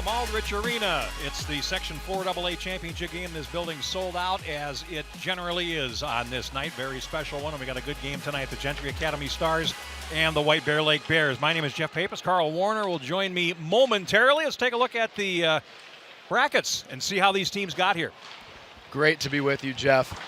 from Aldrich Arena. It's the Section 4AA Championship game. This building's sold out, as it generally is on this night. Very special one, and we got a good game tonight. The Gentry Academy Stars and the White Bear Lake Bears. My name is Jeff Pappas. Carl Warner will join me momentarily. Let's take a look at the brackets and see how these teams got here. Great to be with you, Jeff.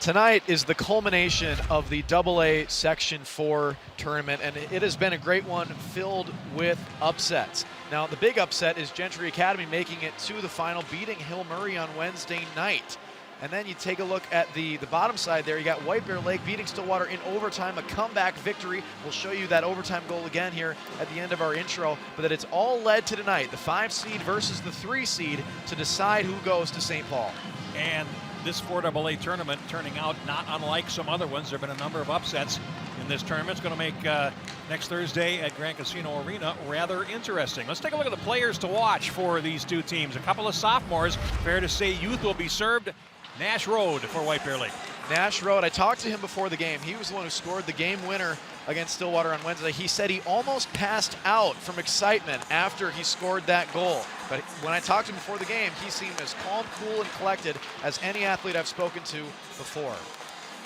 Tonight is the culmination of the AA Section 4 tournament, and it has been a great one filled with upsets. Now, the big upset is Gentry Academy making it to the final, beating Hill Murray on Wednesday night. And then you take a look at the bottom side there. You got White Bear Lake beating Stillwater in overtime, a comeback victory. We'll show you that overtime goal again here at the end of our intro. But that it's all led to tonight, the 5 seed versus the 3 seed, to decide who goes to St. Paul. And this 4AA tournament turning out not unlike some other ones. There have been a number of upsets in this tournament. It's going to make next Thursday at Grand Casino Arena rather interesting. Let's take a look at the players to watch for these two teams. A couple of sophomores. Fair to say youth will be served. Nash Road for White Bear Lake. Nash Road, I talked to him before the game. He was the one who scored the game winner against Stillwater on Wednesday. He said he almost passed out from excitement after he scored that goal. But when I talked to him before the game, he seemed as calm, cool, and collected as any athlete I've spoken to before.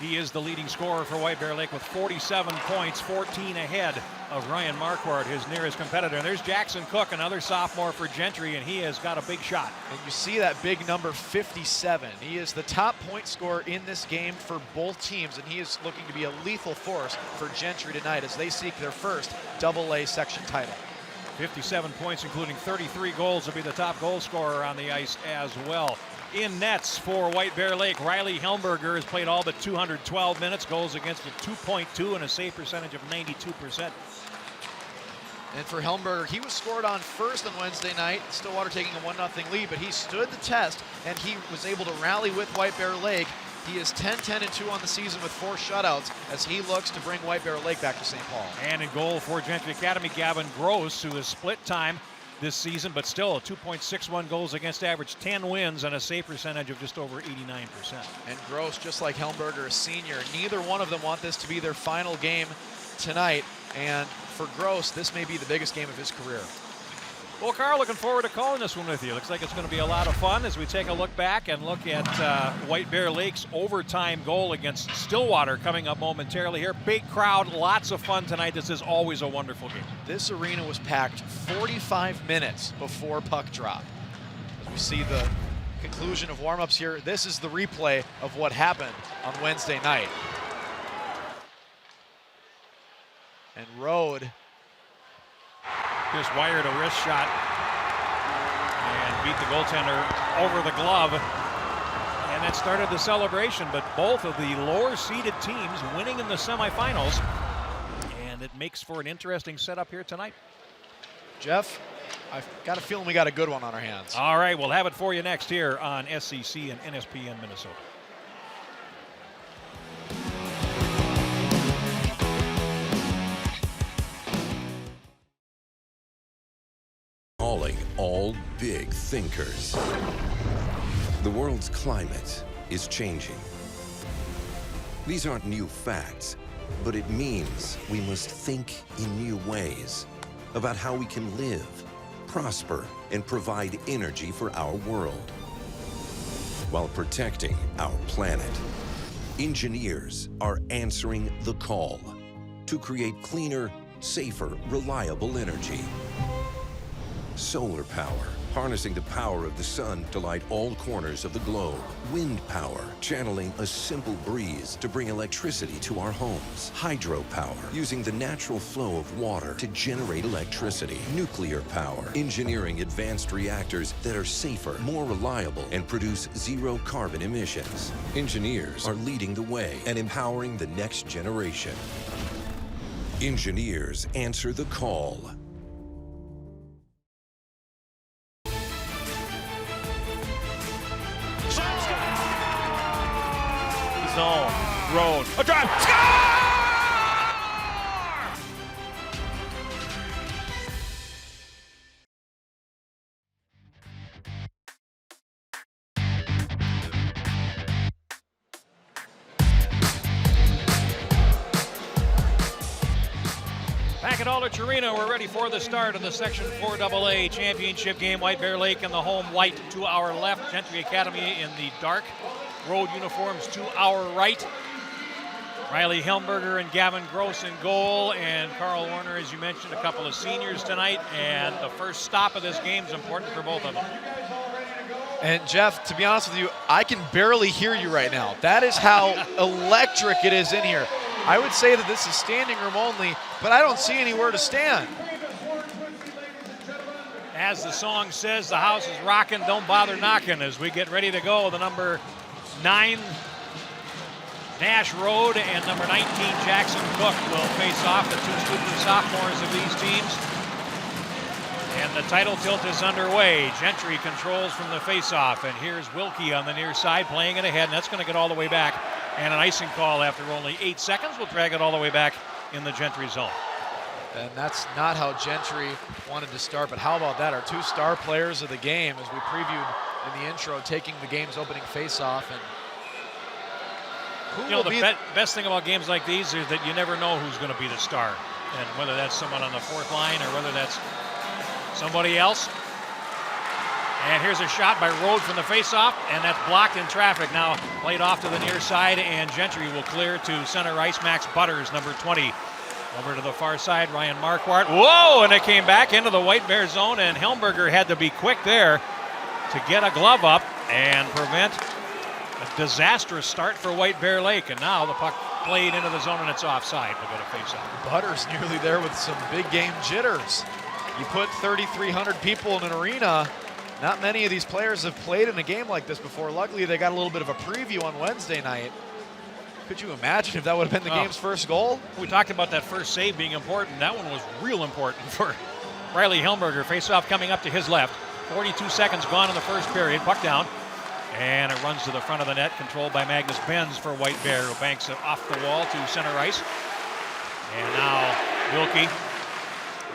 He is the leading scorer for White Bear Lake with 47 points, 14 ahead of Ryan Marquardt, his nearest competitor. And there's Jackson Cook, another sophomore for Gentry, and he has got a big shot. And you see that big number 57. He is the top point scorer in this game for both teams, and he is looking to be a lethal force for Gentry tonight as they seek their first AA section title. 57 points, including 33 goals, will be the top goal scorer on the ice as well. In nets for White Bear Lake, Riley Helmberger has played all but 212 minutes, goals against a 2.2 and a save percentage of 92%. And for Helmberger, he was scored on first on Wednesday night, Stillwater taking a 1-0 lead, but he stood the test and he was able to rally with White Bear Lake. He is 10-10-2 on the season with 4 shutouts as he looks to bring White Bear Lake back to St. Paul. And in goal for Gentry Academy, Gavin Gross, who has split time this season, but still 2.61 goals against average, 10 wins, and a save percentage of just over 89%. And Gross, just like Helmberger, a senior. Neither one of them want this to be their final game tonight. And for Gross, this may be the biggest game of his career. Well, Carl, looking forward to calling this one with you. Looks like it's going to be a lot of fun as we take a look back and look at White Bear Lake's overtime goal against Stillwater coming up momentarily here. Big crowd, lots of fun tonight. This is always a wonderful game. This arena was packed 45 minutes before puck drop. As we see the conclusion of warm-ups here, this is the replay of what happened on Wednesday night. And Road just wired a wrist shot and beat the goaltender over the glove. And that started the celebration, but both of the lower-seeded teams winning in the semifinals. And it makes for an interesting setup here tonight. Jeff, I've got a feeling we got a good one on our hands. All right, we'll have it for you next here on SCC and NSPN Minnesota. All big thinkers. The world's climate is changing. These aren't new facts, but it means we must think in new ways about how we can live, prosper, and provide energy for our world while protecting our planet. Engineers are answering the call to create cleaner, safer, reliable energy. Solar power, harnessing the power of the sun to light all corners of the globe. Wind power, channeling a simple breeze to bring electricity to our homes. Hydropower, using the natural flow of water to generate electricity. Nuclear power, engineering advanced reactors that are safer, more reliable, and produce zero carbon emissions. Engineers are leading the way and empowering the next generation. Engineers answer the call. Zone, Road, a drive, score! Back at Aldrich Arena, we're ready for the start of the Section 4 AA championship game. White Bear Lake in the home white to our left. Gentry Academy in the dark road uniforms to our right. Riley Helmberger and Gavin Gross in goal, and Carl Warner, as you mentioned, a couple of seniors tonight, and the first stop of this game is important for both of them. And Jeff, to be honest with you, I can barely hear you right now. That is how electric it is in here. I would say that this is standing room only, but I don't see anywhere to stand. As the song says, the house is rocking, don't bother knocking. As we get ready to go, the number 9 Nash Road and number 19 Jackson Cook will face off, the two student sophomores of these teams. And the title tilt is underway. Gentry controls from the faceoff, and here's Wilkie on the near side playing it ahead, and that's going to get all the way back. And an icing call after only 8 seconds will drag it all the way back in the Gentry zone. And that's not how Gentry wanted to start, but how about that? Our 2 star players of the game, as we previewed in the intro, taking the game's opening faceoff. And the best thing about games like these is that you never know who's going to be the star, and whether that's someone on the 4th line or whether that's somebody else. And here's a shot by Rode from the faceoff, and that's blocked in traffic. Now played off to the near side, and Gentry will clear to center ice. Max Butters, number 20. Over to the far side, Ryan Marquardt. Whoa, and it came back into the White Bear zone, and Helmberger had to be quick there to get a glove up and prevent a disastrous start for White Bear Lake. And now the puck played into the zone, and it's offside. We'll go to faceoff. Butters nearly there with some big game jitters. You put 3,300 people in an arena. Not many of these players have played in a game like this before. Luckily, they got a little bit of a preview on Wednesday night. Could you imagine if that would have been the game's first goal? We talked about that first save being important. That one was real important for Riley Helmberger. Faceoff coming up to his left. 42 seconds gone in the first period. Puck down. And it runs to the front of the net, controlled by Magnus Benz for White Bear, who banks it off the wall to center ice. And now Wilkie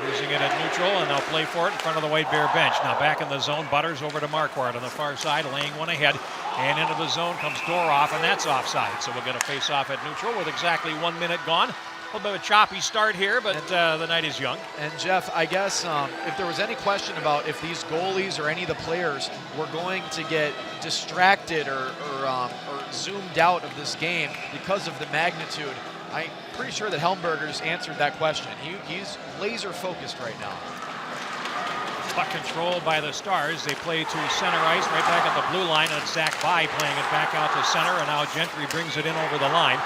losing it at neutral, and they'll play for it in front of the White Bear bench. Now back in the zone, Butters over to Marquardt on the far side, laying one ahead. And into the zone comes Doroff, and that's offside. So we'll get a face-off at neutral with exactly 1 minute gone. A little bit of a choppy start here, but the night is young. And Jeff, I guess if there was any question about if these goalies or any of the players were going to get distracted or zoomed out of this game because of the magnitude, I'm pretty sure that Helmberger's answered that question. He's laser focused right now. Puck controlled by the Stars. They play to center ice, right back at the blue line, and it's Zach Bai playing it back out to center, and now Gentry brings it in over the line.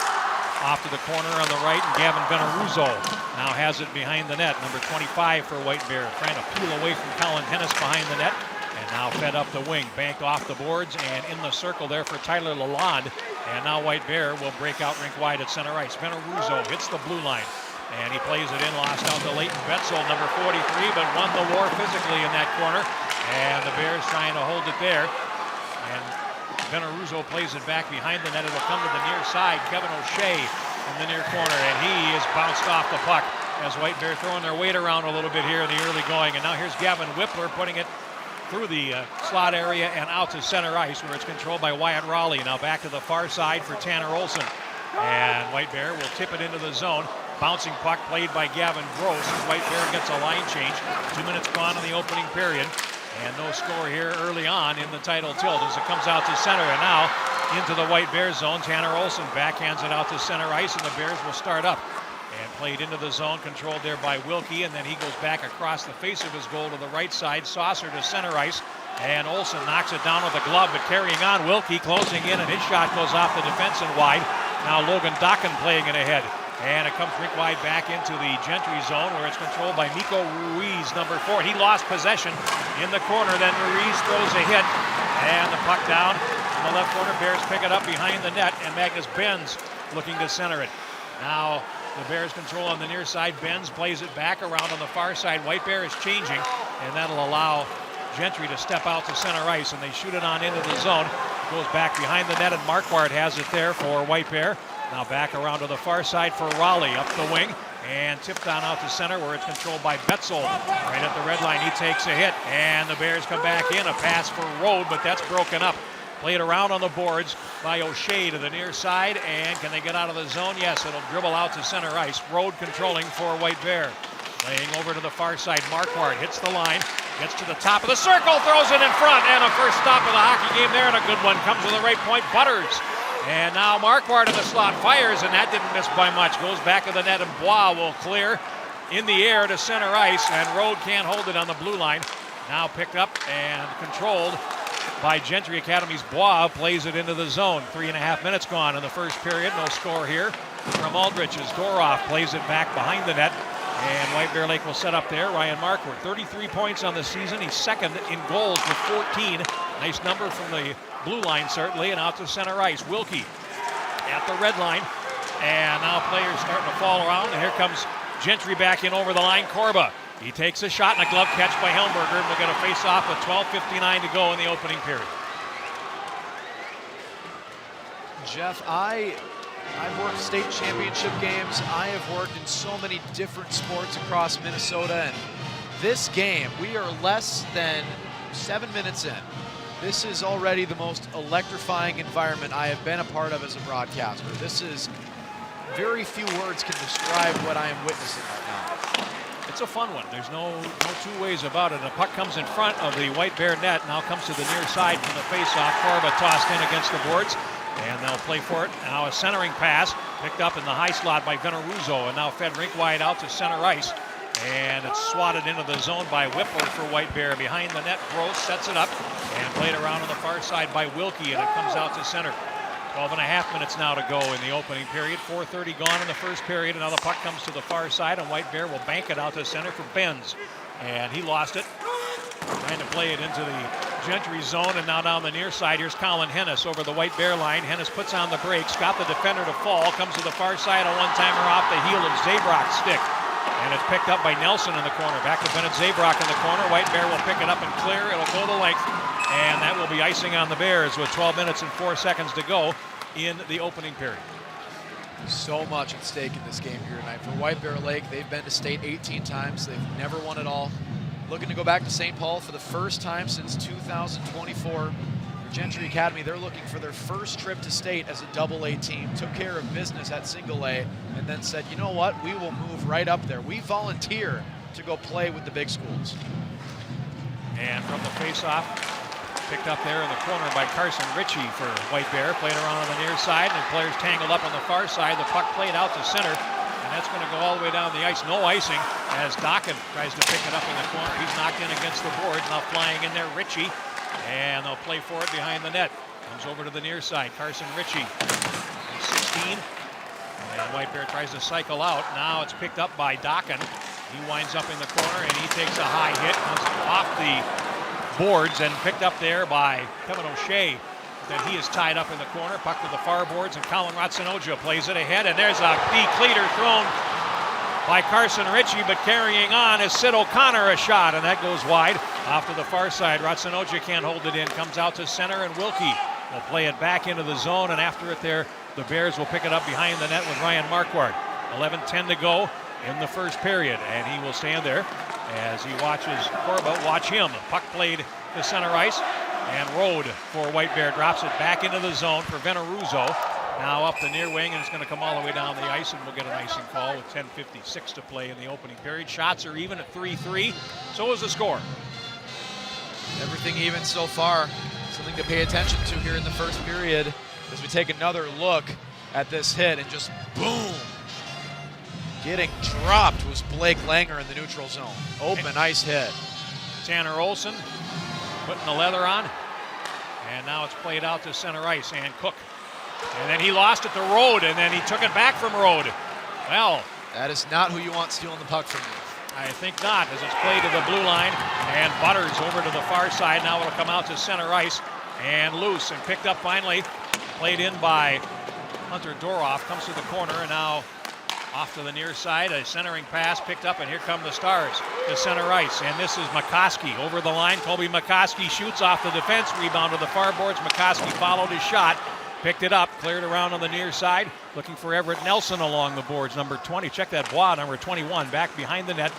Off to the corner on the right, and Gavin Veneruzzo now has it behind the net. Number 25 for White Bear, trying to peel away from Colin Hennis behind the net, and now fed up the wing, banked off the boards, and in the circle there for Tyler Lalonde. And now White Bear will break out rink wide at center ice. Veneruzzo hits the blue line, and he plays it in, lost out to Leighton Betzel, number 43, but won the war physically in that corner. And the Bears trying to hold it there. And Veneruzzo plays it back behind the net. It'll come to the near side. Kevin O'Shea in the near corner, and he is bounced off the puck as White Bear throwing their weight around a little bit here in the early going. And now here's Gavin Whippler putting it through the slot area and out to center ice, where it's controlled by Wyatt Raleigh. Now back to the far side for Tanner Olson. And White Bear will tip it into the zone. Bouncing puck played by Gavin Gross as White Bear gets a line change. 2 minutes gone in the opening period. And no score here early on in the title tilt as it comes out to center. And now into the White Bear zone. Tanner Olson backhands it out to center ice, and the Bears will start up. And played into the zone, controlled there by Wilkie, and then he goes back across the face of his goal to the right side. Saucer to center ice, and Olson knocks it down with a glove, but carrying on. Wilkie closing in, and his shot goes off the defense and wide. Now Logan Dockin playing it ahead. And it comes rink wide back into the Gentry zone, where it's controlled by Nico Ruiz, number 4. He lost possession in the corner, then Ruiz throws a hit, and the puck down in the left corner. Bears pick it up behind the net, and Magnus Benz looking to center it. Now the Bears control on the near side. Benz plays it back around on the far side. White Bear is changing, and that'll allow Gentry to step out to center ice, and they shoot it on into the zone. It goes back behind the net, and Marquardt has it there for White Bear. Now back around to the far side for Raleigh, up the wing, and tipped on out to center, where it's controlled by Betzel. Right at the red line, he takes a hit, and the Bears come back in. A pass for Rode, but that's broken up. Played around on the boards by O'Shea to the near side, and can they get out of the zone? Yes, it'll dribble out to center ice. Rode controlling for White Bear. Playing over to the far side, Marquardt hits the line, gets to the top of the circle, throws it in front, and a first stop of the hockey game there, and a good one comes to the right point, Butters. And now Marquardt in the slot fires, and that didn't miss by much. Goes back of the net, and Bois will clear in the air to center ice, and Rode can't hold it on the blue line. Now picked up and controlled by Gentry Academy's Bois, plays it into the zone. 3.5 minutes gone in the first period. No score here from Aldrich as Doroff plays it back behind the net. And White Bear Lake will set up there. Ryan Marquardt, 33 points on the season. He's second in goals with 14. Nice number from the blue line, certainly. And out to center ice. Wilkie at the red line. And now players starting to fall around. And here comes Gentry back in over the line. Corba. He takes a shot and a glove catch by Helmberger. And we're going to face off with 12:59 to go in the opening period. Jeff, I've worked state championship games. I have worked in so many different sports across Minnesota, and this game, we are less than 7 minutes in. This is already the most electrifying environment I have been a part of as a broadcaster. This is, very few words can describe what I am witnessing right now. It's a fun one. There's no two ways about it. The puck comes in front of the White Bear net, now comes to the near side from the faceoff. Corba tossed in against the boards. And they'll play for it. Now a centering pass picked up in the high slot by Veneruzzo, and now fed rink wide out to center ice. And it's swatted into the zone by Whippler for White Bear. Behind the net, Gross sets it up and played around on the far side by Wilkie, and it comes out to center. 12.5 minutes now to go in the opening period. 4:30 gone in the first period, and now the puck comes to the far side, and White Bear will bank it out to center for Benz. And he lost it. Trying to play it into the Gentry zone, and now down the near side, here's Colin Hennis over the White Bear line. Hennis puts on the brakes, got the defender to fall, comes to the far side, a one-timer off the heel of Zabrock's stick. And it's picked up by Nelson in the corner. Back to Bennett Zabrock in the corner. White Bear will pick it up and clear. It'll go the length, and that will be icing on the Bears with 12 minutes and 4 seconds to go in the opening period. So much at stake in this game here tonight. For White Bear Lake, they've been to state 18 times. They've never won it all. Looking to go back to St. Paul for the first time since 2024. Gentry Academy, they're looking for their first trip to state as a double-A team. Took care of business at single-A and then said, you know what, we will move right up there. We volunteer to go play with the big schools. And from the face-off, picked up there in the corner by Carson Ritchie for White Bear. Played around on the near side, and the players tangled up on the far side. The puck played out to center. And that's going to go all the way down the ice. No icing as Dokken tries to pick it up in the corner. He's knocked in against the boards. Now flying in there, Ritchie. And they'll play for it behind the net. Comes over to the near side. Carson Ritchie. He's 16. And White Bear tries to cycle out. Now it's picked up by Dokken. He winds up in the corner, and he takes a high hit. Comes off the boards and picked up there by Kevin O'Shea. Then he is tied up in the corner, puck to the far boards, and Colin Ratsinoja plays it ahead, and there's a decleater thrown by Carson Ritchie, but carrying on is Sid O'Connor, a shot, and that goes wide off to the far side. Ratsinoja can't hold it in, comes out to center, and Wilkie will play it back into the zone, and after it there, the Bears will pick it up behind the net with Ryan Marquardt. 11:10 to go in the first period, and he will stand there as he watches Corba watch him. Puck played to center ice. And Rode for White Bear drops it back into the zone for Veneruzzo. Now up the near wing, and it's going to come all the way down the ice, and we'll get an icing call with 10:56 to play in the opening period. Shots are even at 3-3. So is the score. Everything even so far. Something to pay attention to here in the first period as we take another look at this hit, and just boom. Getting dropped was Blake Langer in the neutral zone. Open ice hit. Tanner Olson putting the leather on, and now it's played out to center ice, and Cook. And then he lost it to Rode, and then he took it back from Rode. Well, that is not who you want stealing the puck from you. I think not, as it's played to the blue line, and Butters over to the far side. Now it'll come out to center ice, and loose, and picked up finally. Played in by Hunter Doroff, comes to the corner, and now off to the near side, a centering pass picked up, and here come the Stars to center ice. And this is McCoskey over the line. Colby McCoskey shoots off the defense, rebound to the far boards. McCoskey followed his shot, picked it up, cleared around on the near side, looking for Everett Nelson along the boards. Number 20, check that Bois, number 21, back behind the net.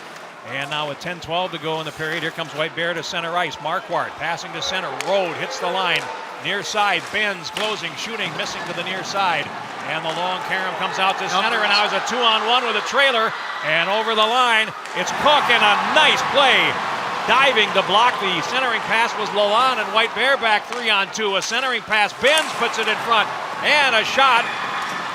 And now with 10-12 to go in the period, here comes White Bear to center ice. Marquardt passing to center. Rode hits the line. Near side, bends, closing, shooting, missing to the near side. And the long carom comes out to center, and now it's a 2-on-1 with a trailer. And over the line, it's Cook, and a nice play. Diving to block the centering pass was Lalonde, and White Bear back 3-on-2. A centering pass, Benz puts it in front. And a shot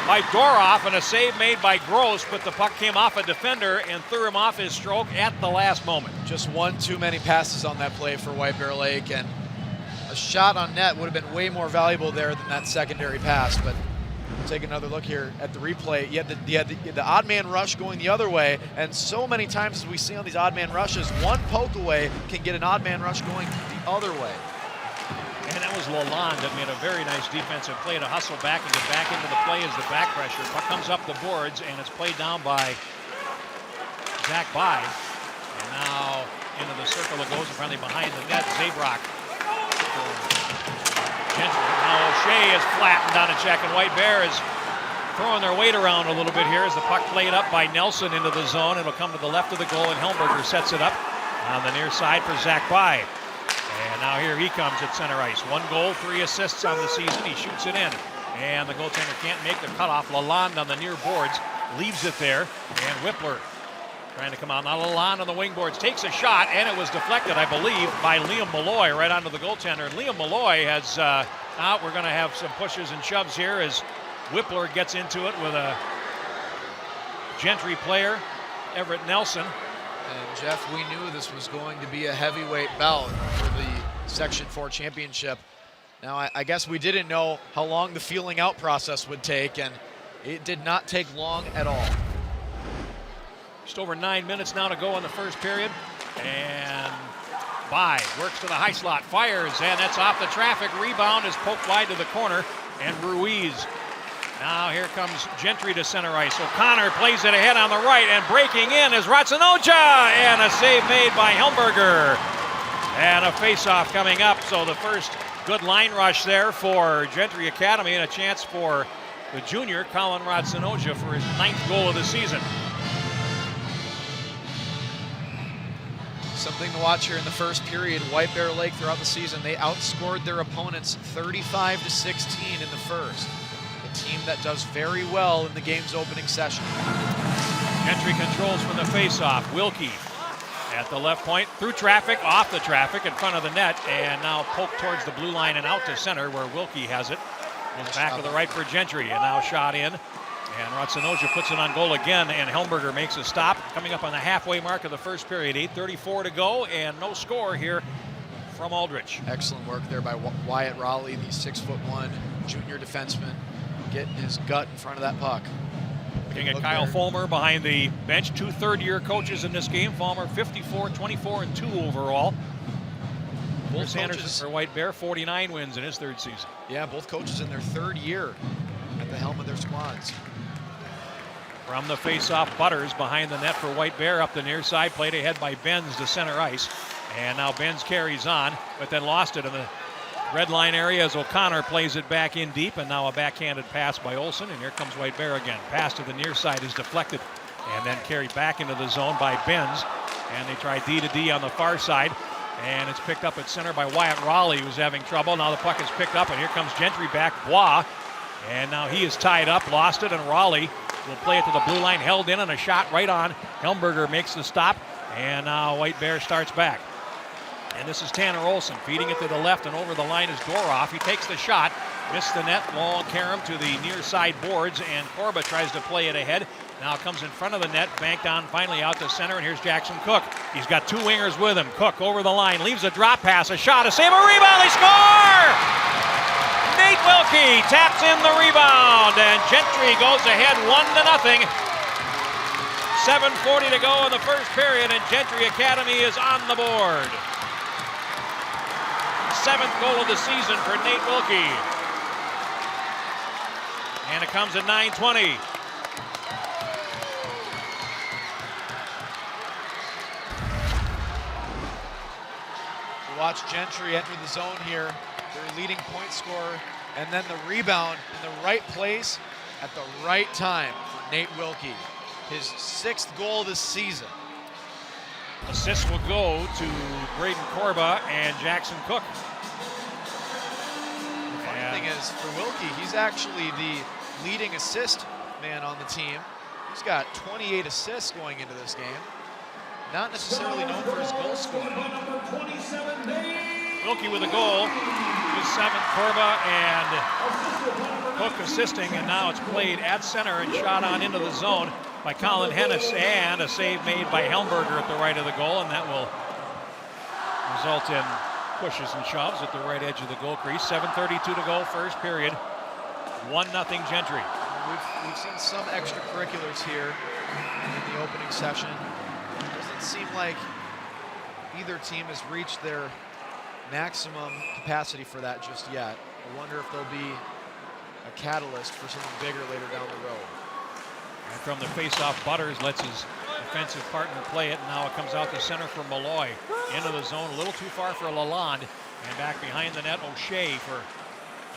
by Doroff, and a save made by Gross, but the puck came off a defender and threw him off his stroke at the last moment. Just one too many passes on that play for White Bear Lake, and a shot on net would have been way more valuable there than that secondary pass. But take another look here at the replay. You had the odd man rush going the other way, and so many times as we see on these odd man rushes, one poke away can get an odd man rush going the other way. And that was Lalonde that made a very nice defensive play to hustle back and get back into the play as the back pressure. Puck comes up the boards, and it's played down by Zach By. And now into the circle that goes in front of behind the net, Zabrock. Gentry. Now O'Shea is flattened on a check, and White Bear is throwing their weight around a little bit here as the puck played up by Nelson into the zone. It'll come to the left of the goal, and Helmberger sets it up on the near side for Zach By. And now here he comes at center ice. 1 goal, 3 assists on the season. He shoots it in. And the goaltender can't make the cutoff. Lalonde on the near boards leaves it there. And Whippler trying to come out. Now Lalonde on the wing boards takes a shot, and it was deflected, I believe, by Liam Malloy right onto the goaltender. And Liam Malloy has out. We're going to have some pushes and shoves here as Whippler gets into it with a Gentry player, Everett Nelson. And Jeff, we knew this was going to be a heavyweight bout for the Section 4 championship. Now, I guess we didn't know how long the feeling out process would take, and it did not take long at all. Just over 9 minutes now to go in the first period. And By works to the high slot, fires, and that's off the traffic. Rebound is poked wide to the corner, and Ruiz. Now here comes Gentry to center ice. O'Connor plays it ahead on the right, and breaking in is Ratsinoja, and a save made by Helmberger. And a face-off coming up, so the first good line rush there for Gentry Academy, and a chance for the junior, Colin Ratsinoja, for his 9th goal of the season. Something to watch here in the first period. White Bear Lake throughout the season, they outscored their opponents 35-16 in the first. A team that does very well in the game's opening session. Gentry controls from the face-off. Wilkie at the left point, through traffic, off the traffic, in front of the net, and now poked towards the blue line and out to center where Wilkie has it. And back to the right for Gentry, and now shot in. And Ratsinoja puts it on goal again, and Helmberger makes a stop. Coming up on the halfway mark of the first period, 8:34 to go, and no score here from Aldrich. Excellent work there by Wyatt Raleigh, the 6'1" junior defenseman, getting his gut in front of that puck. Looking at Kyle Fulmer behind the bench, 2 third-year coaches in this game. Fulmer 54, 24, and 2 overall. Chris Anderson for White Bear, 49 wins in his 3rd season. Yeah, both coaches in their 3rd year at the helm of their squads. From the face-off, Butters behind the net for White Bear up the near side, played ahead by Benz to center ice. And now Benz carries on, but then lost it in the red line area as O'Connor plays it back in deep, and now a backhanded pass by Olsen, and here comes White Bear again. Pass to the near side is deflected and then carried back into the zone by Benz, and they try D-to-D on the far side, and it's picked up at center by Wyatt Raleigh, who's having trouble. Now the puck is picked up, and here comes Gentry back, Bois, and now he is tied up, lost it, and Raleigh will play it to the blue line, held in, and a shot right on. Helmberger makes the stop, and now White Bear starts back. And this is Tanner Olsen feeding it to the left, and over the line is Doroff. He takes the shot, missed the net, long carom to the near side boards, and Corba tries to play it ahead. Now comes in front of the net, banked on finally out to center, and here's Jackson Cook. He's got 2 wingers with him. Cook over the line, leaves a drop pass, a shot, a save, a rebound, they score! Nate Wilkie taps in the rebound, and Gentry goes ahead 1-0. 7:40 to go in the first period, and Gentry Academy is on the board. 7th goal of the season for Nate Wilkie. And it comes at 9:20. We watch Gentry enter the zone here, their leading point scorer, and then the rebound in the right place at the right time for Nate Wilkie. His 6th goal this season. Assists will go to Braden Corba and Jackson Cook. The funny thing is, for Wilkie, he's actually the leading assist man on the team. He's got 28 assists going into this game. Not necessarily known for his goal scoring. Wilkie with a goal. His 7th, Korba and Cook assisting, and now it's played at center and shot on into the zone by Colin Hennis, and a save made by Helmberger at the right of the goal, and that will result in pushes and shoves at the right edge of the goal crease. 7:32 to go, first period. 1-0 Gentry. We've seen some extracurriculars here in the opening session. It doesn't seem like either team has reached their maximum capacity for that just yet. I wonder if there'll be a catalyst for something bigger later down the road. And from the face-off, Butters lets his defensive partner play it, and now it comes out to center for Malloy. Into the zone, a little too far for Lalonde, and back behind the net, O'Shea for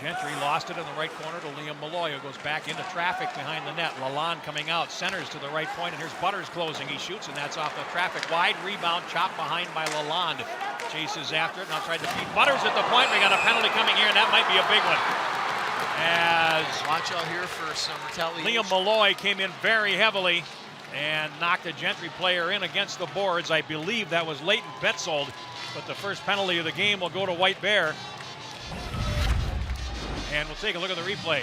Gentry. Lost it in the right corner to Liam Malloy, who goes back into traffic behind the net. Lalonde coming out, centers to the right point, and here's Butters closing. He shoots, and that's off the traffic. Wide rebound, chopped behind by Lalonde. Chases after it, now tried to beat Butters at the point. We got a penalty coming here, and that might be a big one. As watch out here for some retaliation. Liam Malloy came in very heavily and knocked a Gentry player in against the boards. I believe that was Leighton Betzold, but the first penalty of the game will go to White Bear. And we'll take a look at the replay.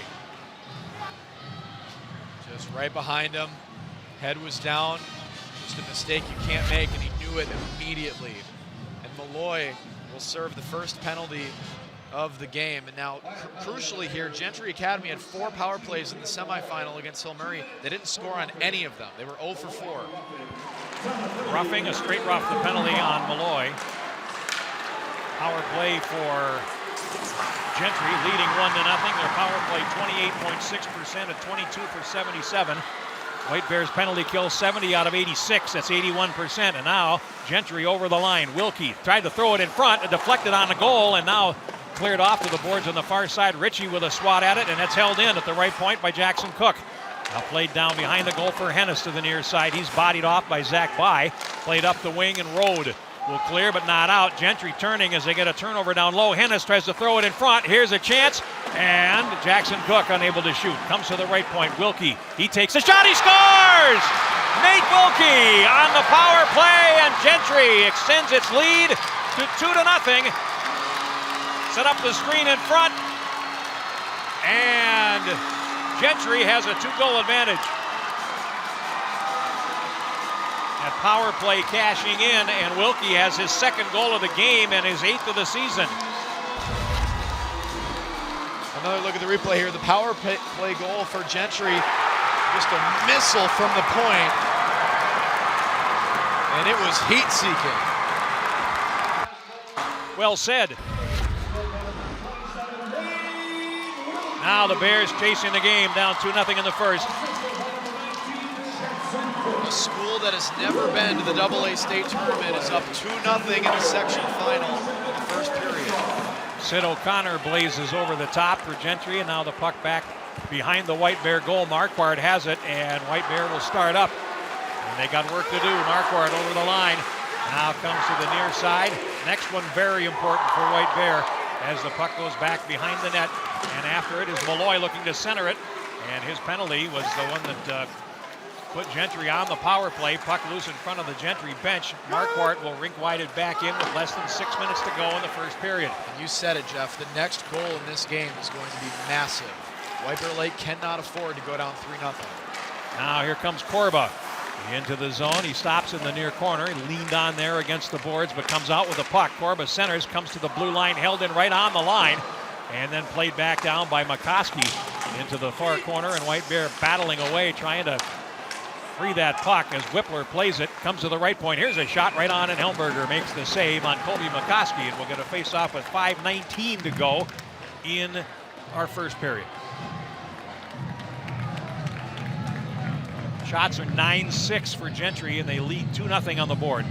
Just right behind him. Head was down. Just a mistake you can't make, and he knew it immediately. And Malloy will serve the first penalty of the game. And now, crucially here, Gentry Academy had 4 power plays in the semifinal against Hill Murray. They didn't score on any of them. They were 0 for 4. Roughing, a straight rough, the penalty on Malloy. Power play for Gentry, leading 1-0. Their power play 28.6% at 22 for 77. White Bears penalty kill 70 out of 86. That's 81%. And now Gentry over the line. Wilkie tried to throw it in front, deflected on the goal, and now cleared off to the boards on the far side. Ritchie with a swat at it, and it's held in at the right point by Jackson Cook. Now played down behind the goal for Hennis to the near side. He's bodied off by Zach By. Played up the wing, and Rode will clear but not out. Gentry turning as they get a turnover down low. Hennis tries to throw it in front. Here's a chance, and Jackson Cook unable to shoot. Comes to the right point. Wilkie, he takes a shot. He scores! Nate Wilkie on the power play, and Gentry extends its lead to 2-0. Set up the screen in front, and Gentry has a 2-goal advantage. That power play cashing in, and Wilkie has his 2nd goal of the game and his 8th of the season. Another look at the replay here. The power play goal for Gentry, just a missile from the point, and it was heat-seeking. Well said. Now the Bears chasing the game, down 2-0 in the first. A school that has never been to the AA state tournament is up 2-0 in the section final in the first period. Sid O'Connor blazes over the top for Gentry, and now the puck back behind the White Bear goal. Marquardt has it, and White Bear will start up. And they got work to do. Marquardt over the line. Now comes to the near side. Next one very important for White Bear as the puck goes back behind the net. And after it is Malloy looking to center it. And his penalty was the one that put Gentry on the power play. Puck loose in front of the Gentry bench. Marquardt will rink wide it back in with less than 6 minutes to go in the first period. And you said it, Jeff. The next goal in this game is going to be massive. White Bear Lake cannot afford to go down 3-0. Now here comes Korba into the zone. He stops in the near corner. He leaned on there against the boards, but comes out with the puck. Korba centers, comes to the blue line, held in right on the line, and then played back down by McCoskey into the far corner, and White Bear battling away, trying to free that puck as Whippler plays it. Comes to the right point. Here's a shot right on, and Helmberger makes the save on Colby McCoskey, and we'll get a face-off with 5:19 to go in our first period. Shots are 9-6 for Gentry, and they lead 2-0 on the board.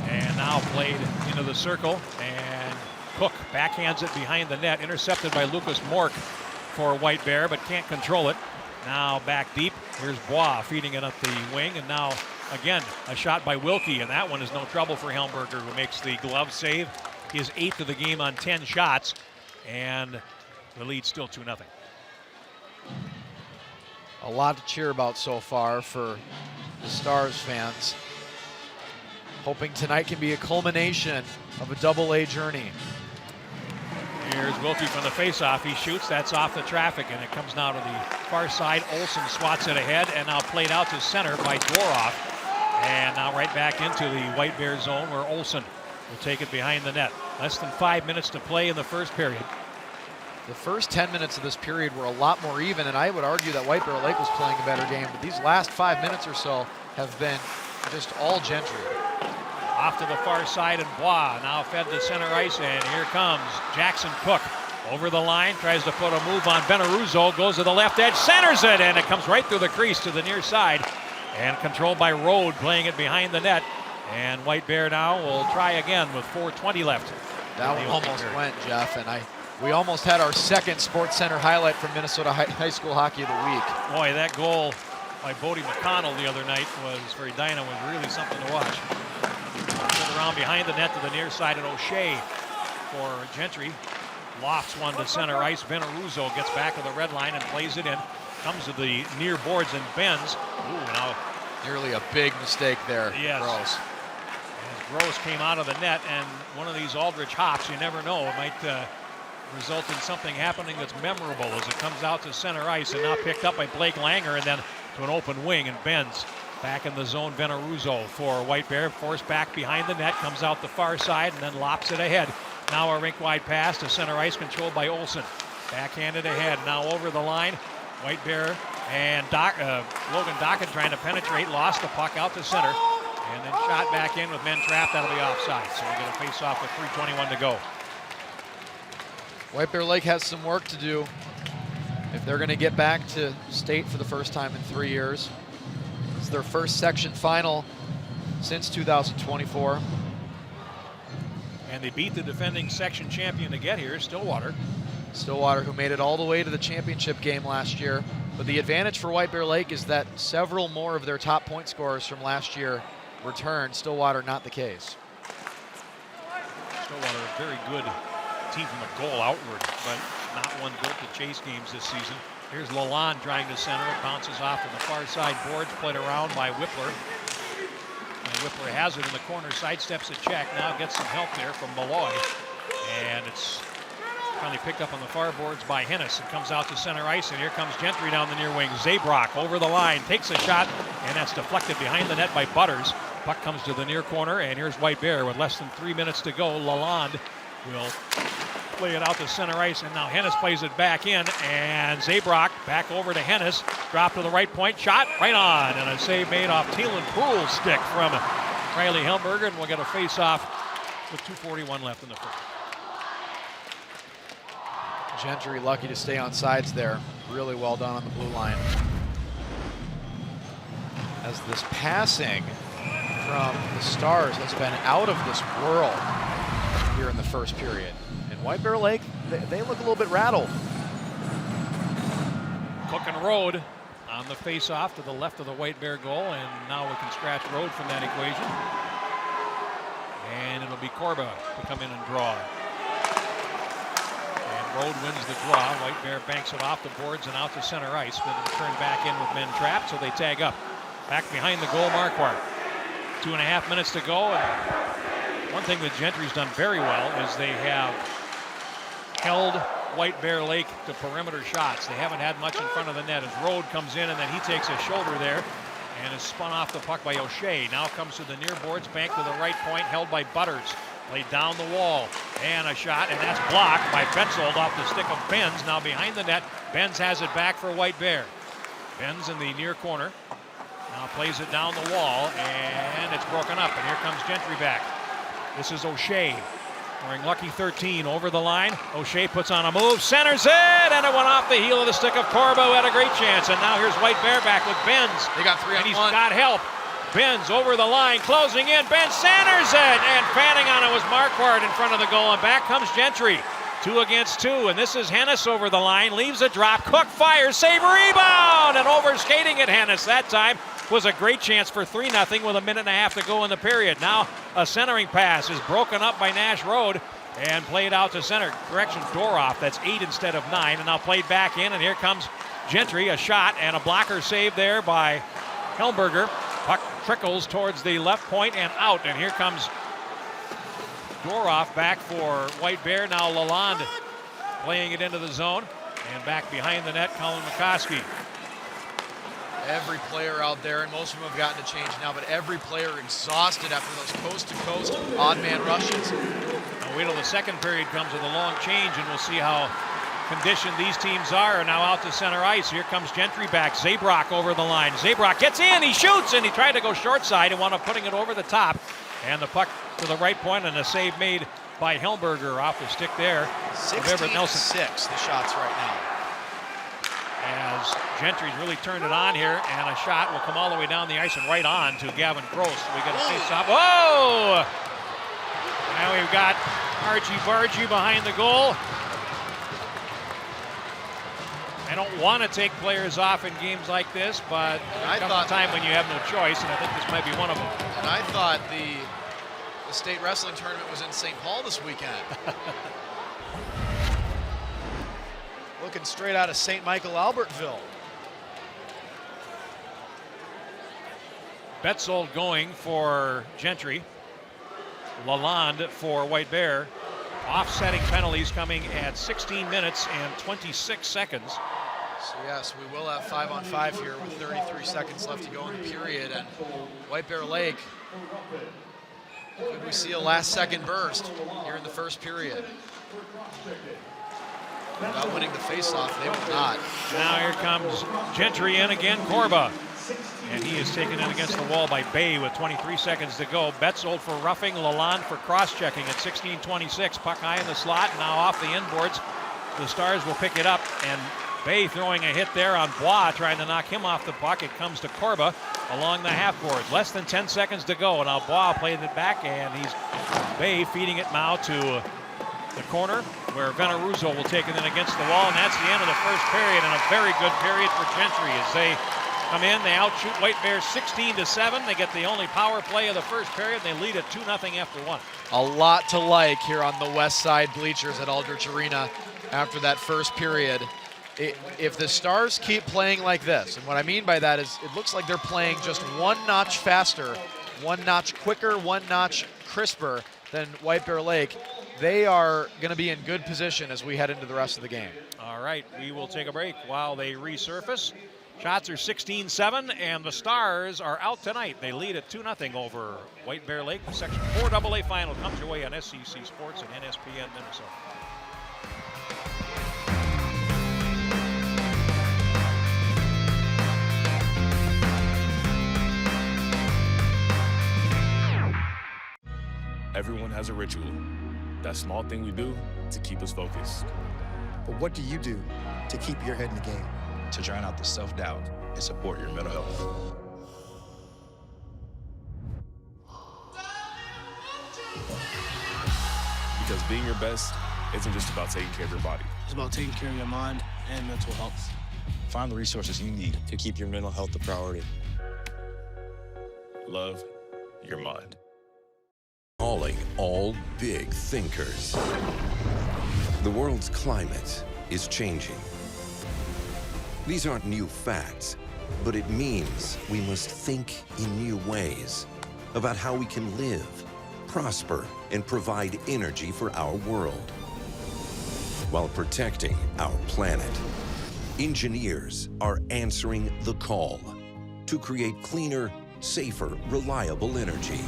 And now played into the circle, and Cook backhands it behind the net, intercepted by Lucas Mork for White Bear, but can't control it. Now back deep, here's Bois feeding it up the wing, and now again a shot by Wilkie, and that one is no trouble for Helmberger, who makes the glove save his 8th of the game on 10 shots, and the lead still 2-0. A lot to cheer about so far for the Stars fans. Hoping tonight can be a culmination of a double-A journey. Here's Wilkie from the faceoff. He shoots. That's off the traffic, and it comes now to the far side. Olsen swats it ahead, and now played out to center by Doroff. And now right back into the White Bear zone where Olsen will take it behind the net. Less than 5 minutes to play in the first period. The first 10 minutes of this period were a lot more even, and I would argue that White Bear Lake was playing a better game, but these last 5 minutes or so have been just all Gentry. Off to the far side, and Bois now fed to center ice, and here comes Jackson Cook. Over the line, tries to put a move on Benaruzo, goes to the left edge, centers it, and it comes right through the crease to the near side. And controlled by Rode, playing it behind the net. And White Bear now will try again with 4:20 left. That one almost went, Jeff, and we almost had our second Sports Center highlight from Minnesota High School Hockey of the Week. Boy, that goal by Bodie McConnell the other night was for Edina was really something to watch. Put around behind the net to the near side, and O'Shea for Gentry. Lofts one to center ice. Benaruzo gets back to the red line and plays it in. Comes to the near boards and bends. Ooh, now nearly a big mistake there. Yes. Gross. As Gross came out of the net, and one of these Aldrich hops, you never know, it might result in something happening that's memorable as it comes out to center ice and now picked up by Blake Langer and then to an open wing and bends. Back in the zone, Benaruzo for White Bear, forced back behind the net, comes out the far side and then lops it ahead. Now a rink-wide pass to center ice, controlled by Olsen. Backhanded ahead, now over the line. White Bear and Logan Dockett trying to penetrate, lost the puck out to center, and then shot back in with men trapped. That'll be offside, so we get a face-off with 3:21 to go. White Bear Lake has some work to do if they're going to get back to state for the first time in 3 years. It's their first section final since 2024. And they beat the defending section champion to get here, Stillwater. Stillwater, who made it all the way to the championship game last year. But the advantage for White Bear Lake is that several more of their top point scorers from last year returned. Stillwater, not the case. Stillwater, a very good team from a goal outward, but not one built to chase games this season. Here's Lalonde trying to center. It bounces off to the far side boards, played around by Whippler. And Whippler has it in the corner, sidesteps a check. Now gets some help there from Malloy. And it's finally picked up on the far boards by Hennis. It comes out to center ice, and here comes Gentry down the near wing. Zabrock over the line, takes a shot, and that's deflected behind the net by Butters. Puck comes to the near corner, and here's White Bear with less than 3 minutes to go. Lalonde will play it out to center ice, and now Hennis plays it back in, and Zabrock back over to Hennis. Drop to the right point, shot right on, and a save made off Thielen Poole's stick from Riley Helmberger, and we'll get a face-off with 2:41 left in the first. Gentry lucky to stay on sides there. Really well done on the blue line. As this passing from the Stars has been out of this world here in the first period. And White Bear Lake, they look a little bit rattled. Cook and Rode on the face-off to the left of the White Bear goal, and now we can scratch Rode from that equation. And it'll be Corba to come in and draw. Rode wins the draw. White Bear banks it off the boards and out to center ice, but then turned back in with men trapped, so they tag up. Back behind the goal Marquardt. 2.5 minutes to go. And one thing that Gentry's done very well is they have held White Bear Lake to perimeter shots. They haven't had much in front of the net as Rode comes in, and then he takes a shoulder there and is spun off the puck by O'Shea. Now comes to the near boards, banked to the right point, held by Butters. Played down the wall, and a shot, and that's blocked by Betzold off the stick of Benz. Now behind the net, Benz has it back for White Bear. Benz in the near corner, now plays it down the wall, and it's broken up, and here comes Gentry back. This is O'Shea, wearing lucky 13 over the line. O'Shea puts on a move, centers it, and it went off the heel of the stick of Corbo, who had a great chance, and now here's White Bear back with Benz. They got 3 on 1. And he's got help. Benz over the line, closing in. Benz centers it, and fanning on it was Marquardt in front of the goal, and back comes Gentry. 2 against 2, and this is Hennis over the line, leaves a drop. Cook fires, save, rebound, and overskating at Hennis that time was a great chance for 3-0 with 1.5 minutes to go in the period. Now a centering pass is broken up by Nash Road, and played out to center. Correction, Doroff. That's 8 instead of 9. And now played back in, and here comes Gentry. A shot and a blocker save there by Helmberger. Puck trickles towards the left point and out. And here comes Doroff back for White Bear. Now Lalonde playing it into the zone. And back behind the net, Colin McCoskey. Every player out there, and most of them have gotten to change now, but every player exhausted after those coast-to-coast odd man rushes. Now wait till the second period comes with a long change, and we'll see how conditioned these teams are. And now out to center ice. Here comes Gentry back. Zabrock over the line. Zabrock gets in. He shoots, and he tried to go short side and wound up putting it over the top. And the puck to the right point, and a save made by Helmberger off the stick there. 16-6 the shots right now. As Gentry's really turned it on here, and a shot will come all the way down the ice and right on to Gavin Gross. We got a face-off. Whoa! Now we've got Archie Bargy behind the goal. I don't want to take players off in games like this, but there comes a time when you have no choice, and I think this might be one of them. And I thought the state wrestling tournament was in St. Paul this weekend. Looking straight out of St. Michael, Albertville. Betzold going for Gentry. Lalonde for White Bear. Offsetting penalties coming at 16 minutes and 26 seconds. So yes, we will have 5-on-5 here with 33 seconds left to go in the period. And White Bear Lake, could we see a last-second burst here in the first period? Without winning the face-off, they will not. Now here comes Gentry in again, Corba. And he is taken in against the wall by Bay with 23 seconds to go. Betzold for roughing, Lalonde for cross-checking at 16:26. Puck high in the slot, now off the inboards. The Stars will pick it up, and Bay throwing a hit there on Bois, trying to knock him off the puck. It comes to Corba along the half boards. Less than 10 seconds to go. Now Bois played it back, and he's Bay feeding it now to the corner, where Veneruso will take it in against the wall, and that's the end of the first period, and a very good period for Gentry as they come in. They outshoot White Bear 16-7. They get the only power play of the first period, and they lead it 2-0 after one. A lot to like here on the west side bleachers at Aldrich Arena after that first period. If the Stars keep playing like this, and what I mean by that is it looks like they're playing just one notch faster, one notch quicker, one notch crisper than White Bear Lake, they are going to be in good position as we head into the rest of the game. All right, we will take a break while they resurface. Shots are 16-7, and the Stars are out tonight. They lead at 2-0 over White Bear Lake. The Section 4 AA final comes your way on SEC Sports and NSPN Minnesota. Everyone has a ritual. That small thing we do to keep us focused. But what do you do to keep your head in the game? To drown out the self-doubt and support your mental health. Because being your best isn't just about taking care of your body. It's about taking care of your mind and mental health. Find the resources you need to keep your mental health a priority. Love your mind. Calling all big thinkers. The world's climate is changing. These aren't new facts, but it means we must think in new ways about how we can live, prosper, and provide energy for our world while protecting our planet. Engineers are answering the call to create cleaner, safer, reliable energy.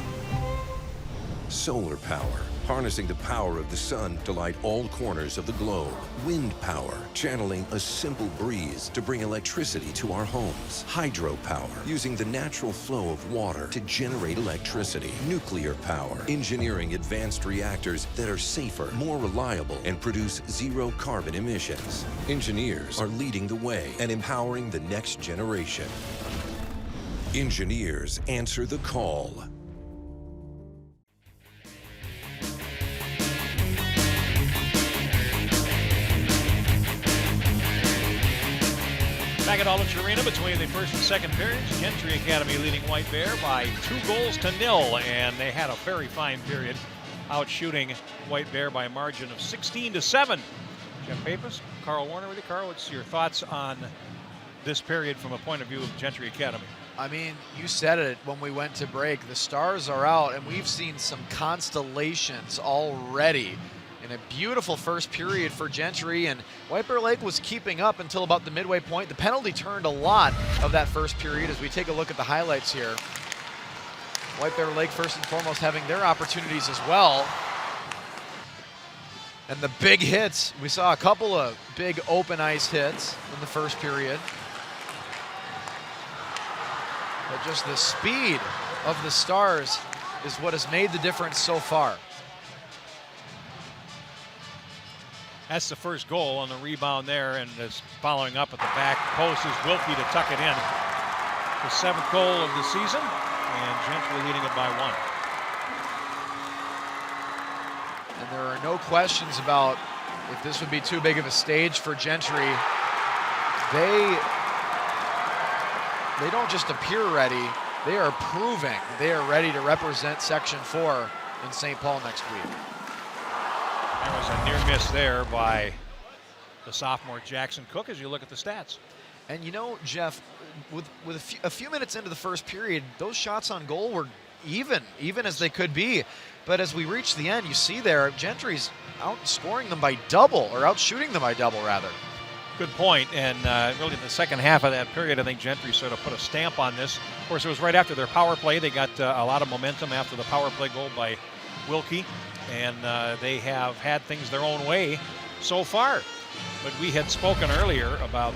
Solar power, harnessing the power of the sun to light all corners of the globe. Wind power, channeling a simple breeze to bring electricity to our homes. Hydropower, using the natural flow of water to generate electricity. Nuclear power, engineering advanced reactors that are safer, more reliable, and produce zero carbon emissions. Engineers are leading the way and empowering the next generation. Engineers answer the call. Back at Aldrich Arena between the first and second periods, Gentry Academy leading White Bear by 2-0, and they had a very fine period. out shooting White Bear by a margin of 16-7. Jeff Pappas, Carl Warner with you. Carl, what's your thoughts on this period from a point of view of Gentry Academy? I mean, you said it when we went to break. The stars are out, and we've seen some constellations already in a beautiful first period for Gentry, and White Bear Lake was keeping up until about the midway point. The penalty turned a lot of that first period as we take a look at the highlights here. White Bear Lake, first and foremost, having their opportunities as well. And the big hits, we saw a couple of big open ice hits in the first period. But just the speed of the Stars is what has made the difference so far. That's the first goal on the rebound there, and is following up at the back post is Wilkie to tuck it in. The 7th goal of the season, and Gentry leading it by 1. And there are no questions about if this would be too big of a stage for Gentry. They don't just appear ready, they are proving they are ready to represent Section 4 in St. Paul next week. There was a near miss there by the sophomore Jackson Cook as you look at the stats. And you know, Jeff, with a few minutes into the first period, those shots on goal were even as they could be. But as we reach the end, you see there, Gentry's outscoring them by double, or outshooting them by double, rather. Good point, and really in the second half of that period, I think Gentry sort of put a stamp on this. Of course, it was right after their power play. They got a lot of momentum after the power play goal by Wilkie, and they have had things their own way so far. But we had spoken earlier about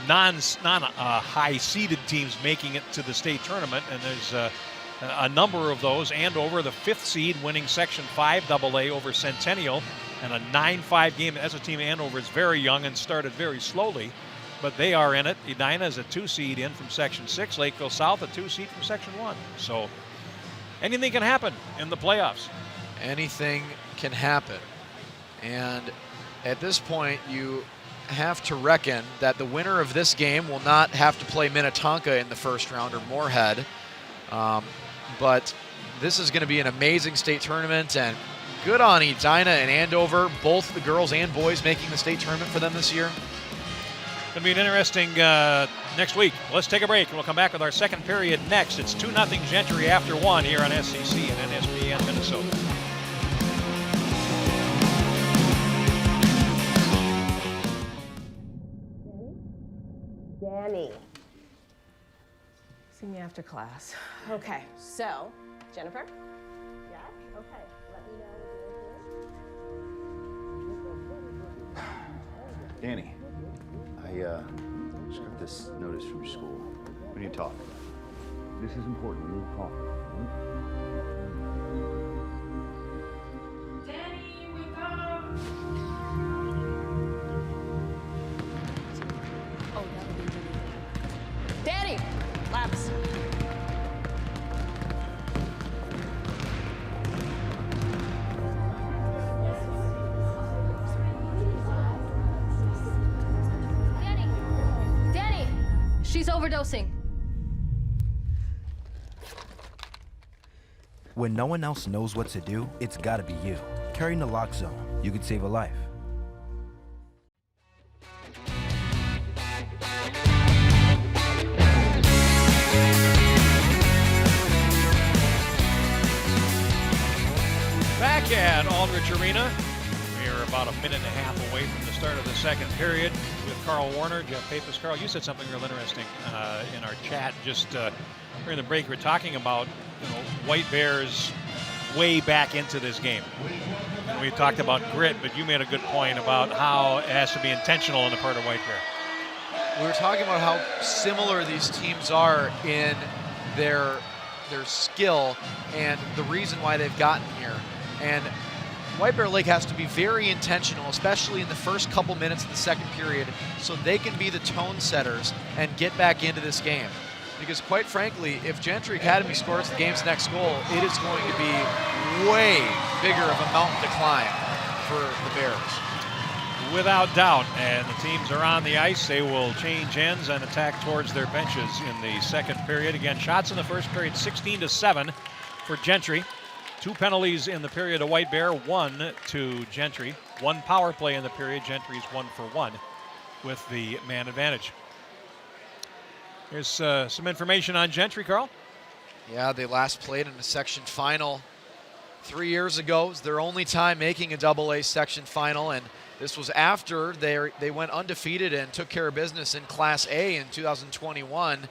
non-high-seeded teams making it to the state tournament, and there's a number of those. Andover, the 5th seed, winning Section 5 AA over Centennial, and a 9-5 game. As a team, Andover is very young and started very slowly, but they are in it. Edina is a 2 seed in from Section 6. Lakeville South, a 2 seed from Section 1. So anything can happen in the playoffs. Anything can happen. And at this point, you have to reckon that the winner of this game will not have to play Minnetonka in the first round or Moorhead. But this is going to be an amazing state tournament, and good on Edina and Andover, both the girls and boys making the state tournament for them this year. Going to be an interesting next week. Let's take a break, and we'll come back with our second period next. It's 2-0 Gentry after 1 here on SCC and NSBN Minnesota. Danny. See me after class. Okay, so, Jennifer? Yes? Okay, let me know. Danny, I just got this notice from your school. We need to talk. This is important. We need to talk. Danny, wake up! Oh, that would be really good. Danny! Labs. Danny! She's overdosing. When no one else knows what to do, it's gotta be you. Carry naloxone. You could save a life. Back at Aldrich Arena. We are about a minute and a half away from the start of the second period with Carl Warner, Jeff Pappas. Carl, you said something real interesting in our chat just during the break. We were talking about White Bears way back into this game. And we talked about grit, but you made a good point about how it has to be intentional on the part of White Bear. We were talking about how similar these teams are in their skill and the reason why they've gotten here. And White Bear Lake has to be very intentional, especially in the first couple minutes of the second period, so they can be the tone setters and get back into this game. Because quite frankly, if Gentry Academy scores the game's next goal, it is going to be way bigger of a mountain to climb for the Bears. Without doubt, and the teams are on the ice. They will change ends and attack towards their benches in the second period. Again, shots in the first period, 16-7 for Gentry. 2 penalties in the period to White Bear, 1 to Gentry. 1 power play in the period. Gentry's 1 for 1 with the man advantage. Here's some information on Gentry, Carl. Yeah, they last played in a section final 3 years ago. It was their only time making a AA section final, and this was after they went undefeated and took care of business in Class A in 2021,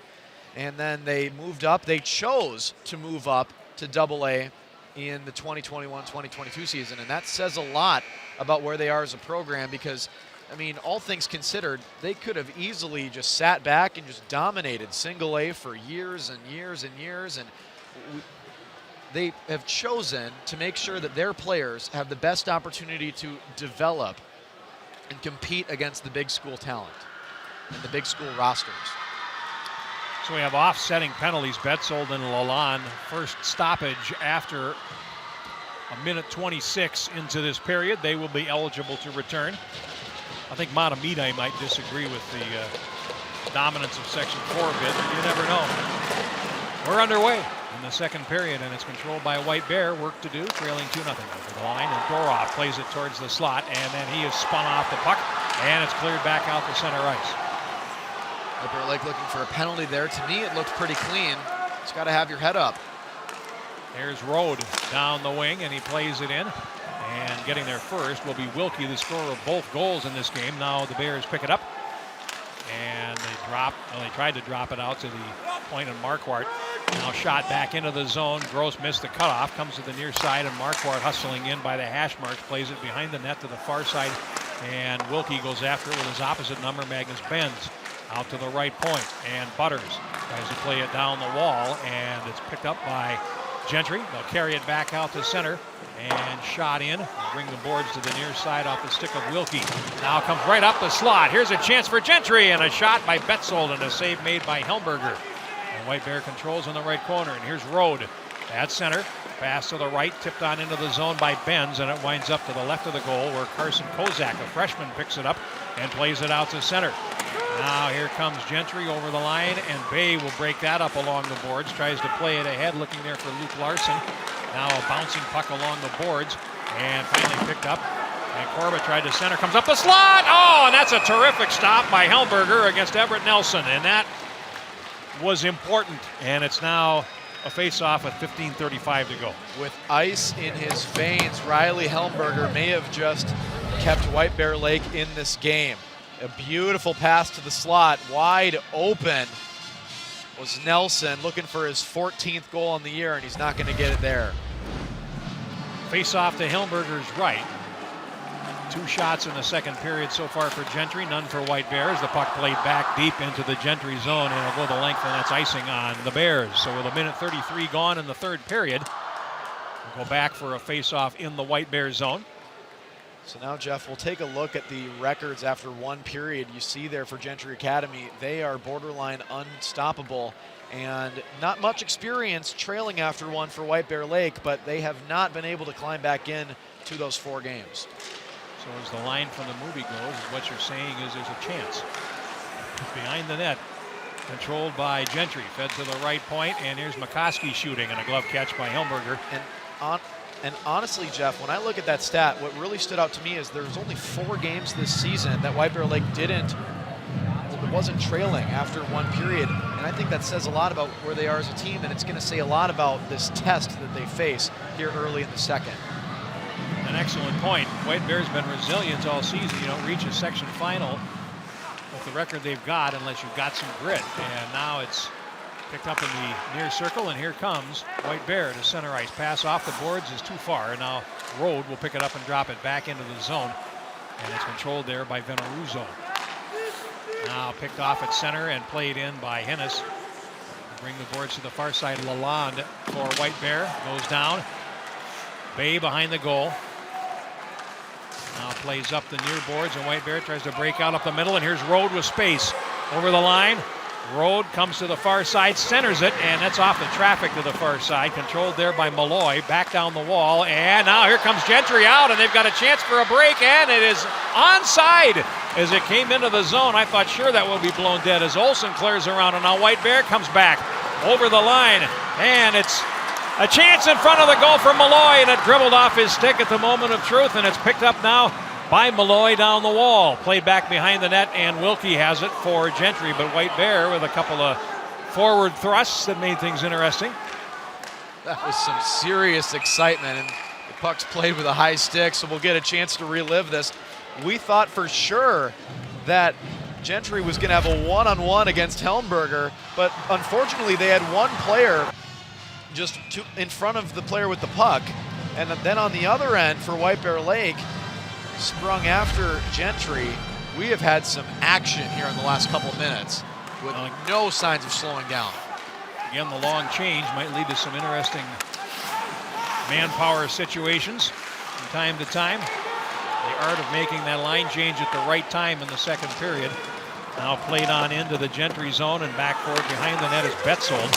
and then they moved up. They chose to move up to AA in the 2021-2022 season, and that says a lot about where they are as a program because, I mean, all things considered, they could have easily just sat back and just dominated single A for years and years and years, and they have chosen to make sure that their players have the best opportunity to develop and compete against the big school talent and the big school rosters. So we have offsetting penalties. Betzold and Lalonde. First stoppage after a minute 26 into this period. They will be eligible to return. I think Matamidi might disagree with the dominance of Section 4 a bit, but you never know. We're underway in the second period, and it's controlled by White Bear. Work to do, trailing 2-0 over the line, and Doroff plays it towards the slot, and then he is spun off the puck, and it's cleared back out to center ice. White Bear Lake looking for a penalty there. To me, it looked pretty clean. Just got to have your head up. There's Rode down the wing, and he plays it in. And getting there first will be Wilkie, the scorer of both goals in this game. Now the Bears pick it up. And they tried to drop it out to the point, and Marquardt now shot back into the zone. Gross missed the cutoff, comes to the near side, and Marquardt hustling in by the hash marks, plays it behind the net to the far side. And Wilkie goes after it with his opposite number, Magnus Benz. Out to the right point, and Butters tries to play it down the wall, and it's picked up by Gentry. They'll carry it back out to center, and shot in. Bring the boards to the near side off the stick of Wilkie. Now comes right up the slot. Here's a chance for Gentry, and a shot by Betzold, and a save made by Helmberger. And White Bear controls in the right corner, and here's Rode at center. Pass to the right, tipped on into the zone by Benz, and it winds up to the left of the goal where Carson Kozak, a freshman, picks it up and plays it out to center. Now here comes Gentry over the line, and Bay will break that up along the boards. Tries to play it ahead, looking there for Luke Larson. Now a bouncing puck along the boards, and finally picked up. And Corbett tried to center, comes up the slot. Oh, and that's a terrific stop by Helmberger against Everett Nelson, and that was important. And it's now a face-off with 15:35 to go. With ice in his veins, Riley Helmberger may have just kept White Bear Lake in this game. A beautiful pass to the slot, wide open was Nelson, looking for his 14th goal on the year, and he's not going to get it there. Face-off to Helmberger's right. 2 shots in the second period so far for Gentry, none for White Bears. The puck played back deep into the Gentry zone, and it'll go the length, and that's icing on the Bears. So with a minute 33 gone in the third period, we'll go back for a face-off in the White Bear zone. So now, Jeff, we'll take a look at the records after one period. You see there for Gentry Academy, they are borderline unstoppable, and not much experience trailing after one for White Bear Lake, but they have not been able to climb back in to those 4 games. So as the line from the movie goes, what you're saying is there's a chance. Behind the net, controlled by Gentry, fed to the right point, and here's McCoskey shooting, and a glove catch by Helmberger. And honestly, Jeff, when I look at that stat, what really stood out to me is there's only 4 games this season that White Bear Lake wasn't trailing after one period. And I think that says a lot about where they are as a team, and it's going to say a lot about this test that they face here early in the second. An excellent point. White Bear's been resilient all season. You don't reach a section final with the record they've got unless you've got some grit. And now it's picked up in the near circle, and here comes White Bear to center ice. Pass off the boards is too far, and now Rode will pick it up and drop it back into the zone, and it's controlled there by Veneruso. Now picked off at center and played in by Hennis. Bring the boards to the far side. Lalonde for White Bear goes down. Bay behind the goal. Now plays up the near boards, and White Bear tries to break out up the middle, and here's Rode with space over the line. Rode comes to the far side, centers it, and that's off the traffic to the far side. Controlled there by Malloy, back down the wall, and now here comes Gentry out, and they've got a chance for a break, and it is onside as it came into the zone. I thought sure that will be blown dead as Olsen clears around, and now White Bear comes back over the line, and it's A chance in front of the goal for Malloy, and it dribbled off his stick at the moment of truth, and it's picked up now by Malloy down the wall. Played back behind the net, and Wilkie has it for Gentry, but White Bear with a couple of forward thrusts that made things interesting. That was some serious excitement, and the puck's played with a high stick, so we'll get a chance to relive this. We thought for sure that Gentry was going to have a one-on-one against Helmberger, but unfortunately they had one player just in front of the player with the puck, and then on the other end for White Bear Lake, sprung after Gentry. We have had some action here in the last couple minutes with no signs of slowing down. Again, the long change might lead to some interesting manpower situations from time to time. The art of making that line change at the right time in the second period. Now played on into the Gentry zone, and back forward behind the net is Betzold.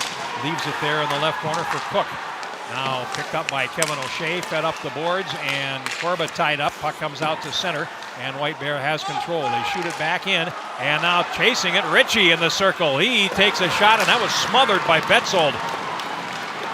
Leaves it there in the left corner for Cook. Now picked up by Kevin O'Shea, fed up the boards, and Corba tied up. Puck comes out to center, and White Bear has control. They shoot it back in, and now chasing it, Ritchie in the circle. He takes a shot, and that was smothered by Betzold.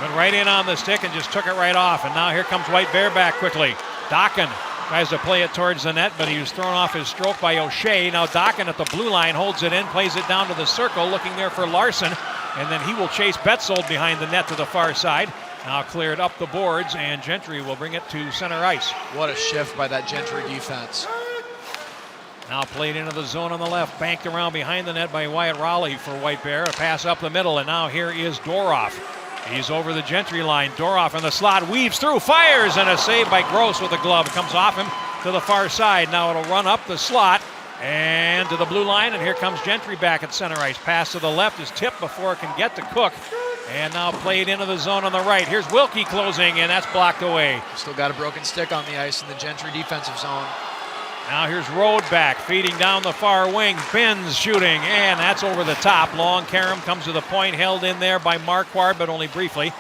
Went right in on the stick and just took it right off, and now here comes White Bear back quickly. Dokken tries to play it towards the net, but he was thrown off his stroke by O'Shea. Now Dokken at the blue line holds it in, plays it down to the circle, looking there for Larson, and then he will chase Betzold behind the net to the far side. Now cleared up the boards, and Gentry will bring it to center ice. What a shift by that Gentry defense. Now played into the zone on the left, banked around behind the net by Wyatt Raleigh for White Bear. A pass up the middle, and now here is Doroff. He's over the Gentry line. Doroff in the slot, weaves through, fires, and a save by Gross with a glove. It comes off him to the far side. Now it'll run up the slot and to the blue line, and here comes Gentry back at center ice. Pass to the left is tipped before it can get to Cook. And now played into the zone on the right. Here's Wilkie closing, and that's blocked away. Still got a broken stick on the ice in the Gentry defensive zone. Now here's Rode back, feeding down the far wing. Benz shooting, and that's over the top. Long Karam comes to the point, held in there by Marquardt, but only briefly,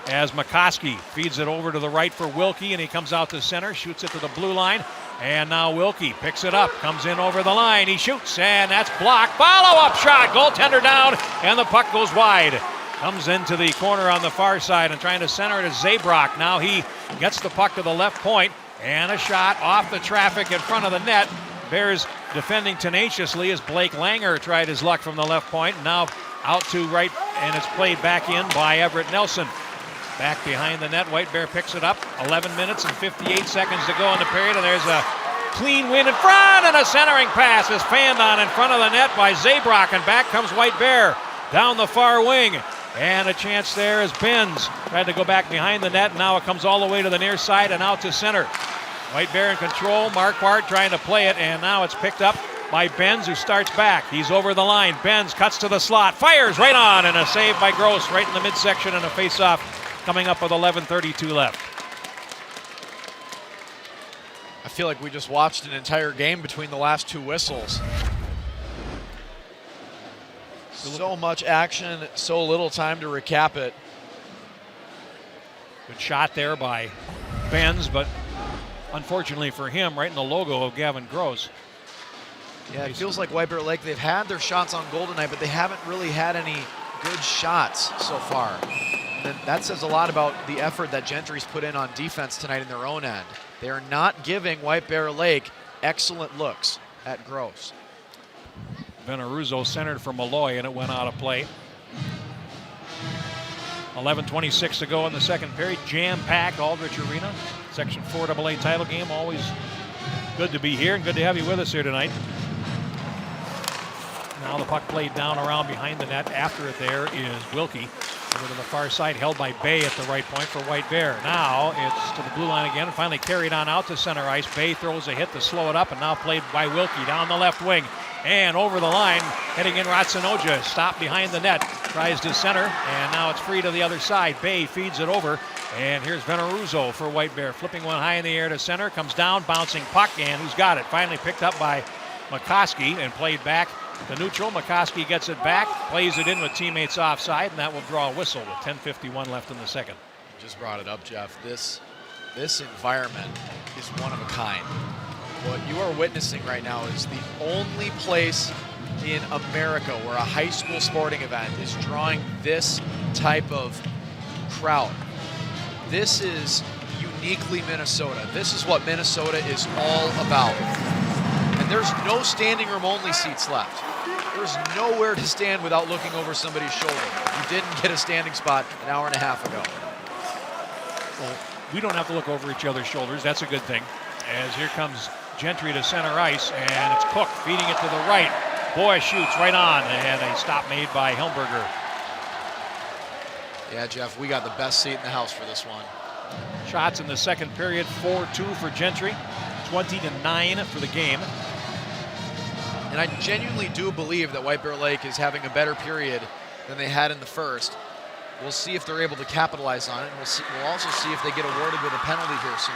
as McCoskey feeds it over to the right for Wilkie, and he comes out to center, shoots it to the blue line. And now Wilkie picks it up, comes in over the line. He shoots, and that's blocked. Follow-up shot, goaltender down, and the puck goes wide. Comes into the corner on the far side and trying to center it is Zabrock. Now he gets the puck to the left point, and a shot off the traffic in front of the net. Bears defending tenaciously as Blake Langer tried his luck from the left point. Now out to right, and it's played back in by Everett Nelson. Back behind the net, White Bear picks it up. 11 minutes and 58 seconds to go in the period, and there's a clean win in front, and a centering pass is fanned on in front of the net by Zabrock, and back comes White Bear down the far wing. And a chance there as Benz tried to go back behind the net. Now it comes all the way to the near side and out to center. White Bear in control. Marquardt trying to play it, and now it's picked up by Benz, who starts back. He's over the line. Benz cuts to the slot, fires right on, and a save by Gross right in the midsection, and a face-off coming up with 11:32 left. I feel like we just watched an entire game between the last two whistles. So much action, so little time to recap it. Good shot there by Benz, but unfortunately for him, right in the logo of Gavin Gross. Yeah, it feels like White Bear Lake, they've had their shots on goal tonight, but they haven't really had any good shots so far. And that says a lot about the effort that Gentry's put in on defense tonight in their own end. They are not giving White Bear Lake excellent looks at Gross. Veneruzzo centered for Malloy, and it went out of play. 11:26 to go in the second period. Jam-packed Aldrich Arena. Section 4 AA title game. Always good to be here and good to have you with us here tonight. Now the puck played down around behind the net. After it there is Wilkie. Over to the far side, held by Bay at the right point for White Bear. Now it's to the blue line again, and finally carried on out to center ice. Bay throws a hit to slow it up, and now played by Wilkie down the left wing. And over the line, heading in Ratsinoja, stopped behind the net, tries to center, and now it's free to the other side. Bay feeds it over, and here's Veneruzzo for White Bear, flipping one high in the air to center, comes down, bouncing puck, and who's got it? Finally picked up by McCoskey and played back to neutral. McCoskey gets it back, plays it in with teammates offside, and that will draw a whistle with 10:51 left in the second. You just brought it up, Jeff. This environment is one of a kind. What you are witnessing right now is the only place in America where a high school sporting event is drawing this type of crowd. This is uniquely Minnesota. This is what Minnesota is all about. And there's no standing room only seats left. There's nowhere to stand without looking over somebody's shoulder. You didn't get a standing spot an hour and a half ago. Well, we don't have to look over each other's shoulders. That's a good thing. As here comes Gentry to center ice, and it's Cook feeding it to the right. Boy shoots right on, and a stop made by Hillenberger. Yeah, Jeff, we got the best seat in the house for this one. Shots in the second period, 4-2 for Gentry, 20-9 for the game. And I genuinely do believe that White Bear Lake is having a better period than they had in the first. We'll see if they're able to capitalize on it, and we'll also see if they get awarded with a penalty here soon.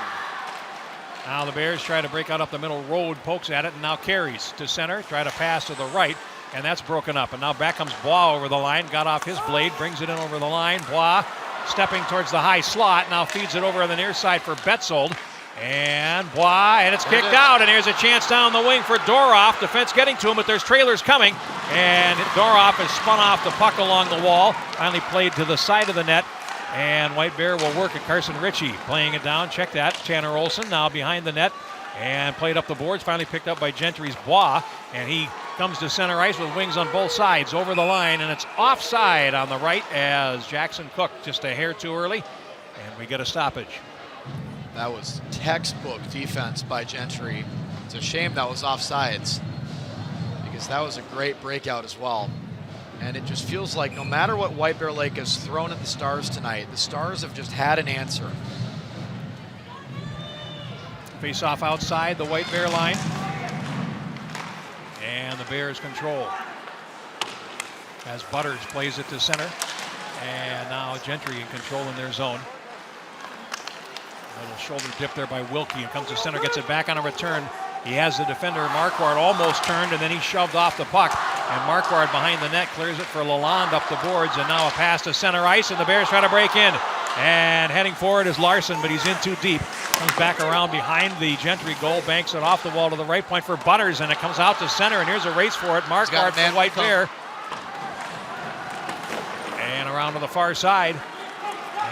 Now the Bears try to break out up the middle. Road pokes at it and now carries to center. Try to pass to the right, and that's broken up. And now back comes Bois over the line. Got off his blade, brings it in over the line. Bois stepping towards the high slot. Now feeds it over on the near side for Betzold. And Bois, and it's kicked out. And here's a chance down the wing for Doroff. Defense getting to him, but there's trailers coming. And Doroff has spun off the puck along the wall. Finally played to the side of the net. And White Bear will work at Carson Ritchie. Playing it down, check that. Tanner Olson now behind the net. And played up the boards, finally picked up by Gentry's Bois. And he comes to center ice with wings on both sides, over the line. And it's offside on the right as Jackson Cook just a hair too early. And we get a stoppage. That was textbook defense by Gentry. It's a shame that was offsides, because that was a great breakout as well. And it just feels like no matter what White Bear Lake has thrown at the Stars tonight, the Stars have just had an answer. Face off outside the White Bear line. And the Bears control. As Butters plays it to center. And now Gentry in control in their zone. A little shoulder dip there by Wilkie, and comes to center, gets it back on a return. He has the defender, Marquardt, almost turned, and then he shoved off the puck. And Marquardt behind the net clears it for Lalonde up the boards, and now a pass to center ice, and the Bears try to break in. And heading forward is Larson, but he's in too deep. Comes back around behind the Gentry goal, banks it off the wall to the right point for Butters, and it comes out to center, and here's a race for it. Marquardt for White Bear. And around to the far side.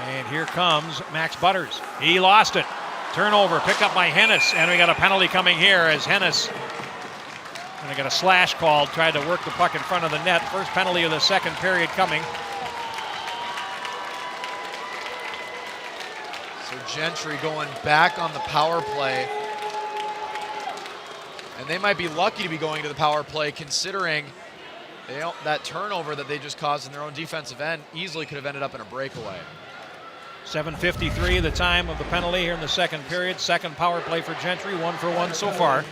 And here comes Max Butters. He lost it. Turnover picked up by Hennis, and we got a penalty coming here as Hennis, and they got a slash called, tried to work the puck in front of the net. First penalty of the second period coming. So Gentry going back on the power play. And they might be lucky to be going to the power play, considering that turnover that they just caused in their own defensive end easily could have ended up in a breakaway. 7:53 the time of the penalty here in the second period. Second power play for Gentry, 1-for-1 so far.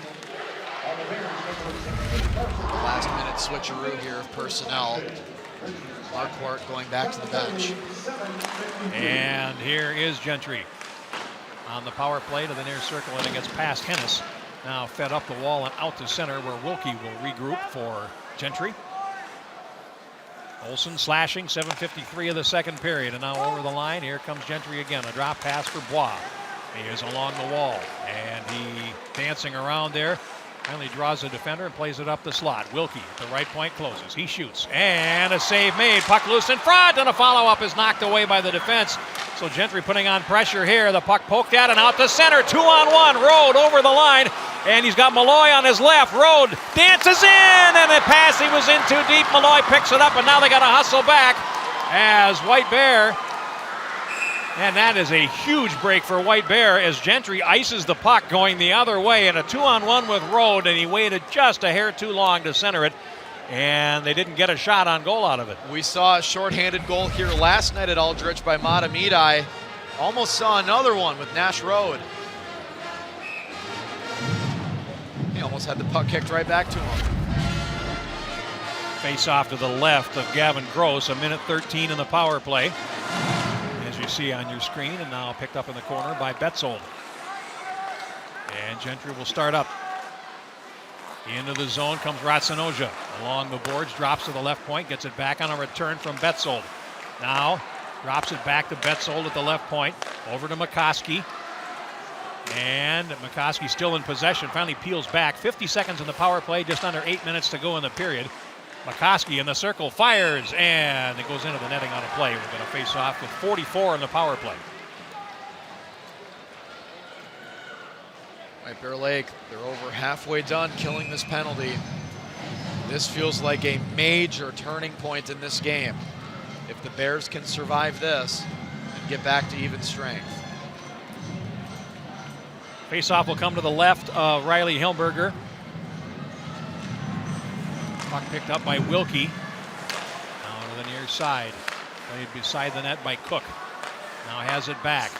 Last minute switcheroo here of personnel. Marquardt going back to the bench. And here is Gentry on the power play to the near circle, and it gets past Hennis. Now fed up the wall and out to center, where Wilkie will regroup for Gentry. Olson slashing, 7:53 of the second period, and now over the line. Here comes Gentry again. A drop pass for Bois. He is along the wall, and he dancing around there. Finally draws the defender and plays it up the slot. Wilkie at the right point closes. He shoots, and a save made. Puck loose in front, and a follow-up is knocked away by the defense. So Gentry putting on pressure here. The puck poked at and out to center. 2-on-1. Rode over the line, and he's got Malloy on his left. Rode dances in, and the pass, he was in too deep. Malloy picks it up, and now they got to hustle back as White Bear. And that is a huge break for White Bear as Gentry ices the puck going the other way, and a 2-on-1 with Rode, and he waited just a hair too long to center it, and they didn't get a shot on goal out of it. We saw a shorthanded goal here last night at Aldrich by Mata Midai. Almost saw another one with Nash Rode. He almost had the puck kicked right back to him. Face off to the left of Gavin Gross, 1:13 in the power play. As you see on your screen, and now picked up in the corner by Betzold. And Gentry will start up. Into the zone comes Ratsinoja. Along the boards, drops to the left point, gets it back on a return from Betzold. Now drops it back to Betzold at the left point. Over to McCoskey. And McCoskey still in possession, finally peels back. 50 seconds in the power play, just under 8 minutes to go in the period. McCoskey in the circle, fires, and it goes into the netting on a play. We're going to face off with 44 in the power play. White Bear Lake, they're over halfway done killing this penalty. This feels like a major turning point in this game. If the Bears can survive this and get back to even strength. Faceoff will come to the left of Riley Hillenberger. Puck picked up by Wilkie. Down to the near side. Played beside the net by Cook. Now has it back.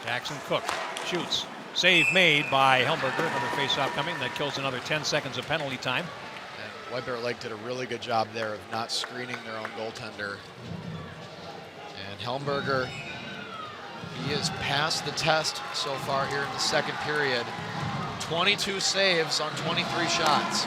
Jackson Cook shoots. Save made by Hillenberger. Another faceoff coming. That kills another 10 seconds of penalty time. And White Bear Lake did a really good job there of not screening their own goaltender. And Hillenberger, he has passed the test so far here in the second period. 22 saves on 23 shots.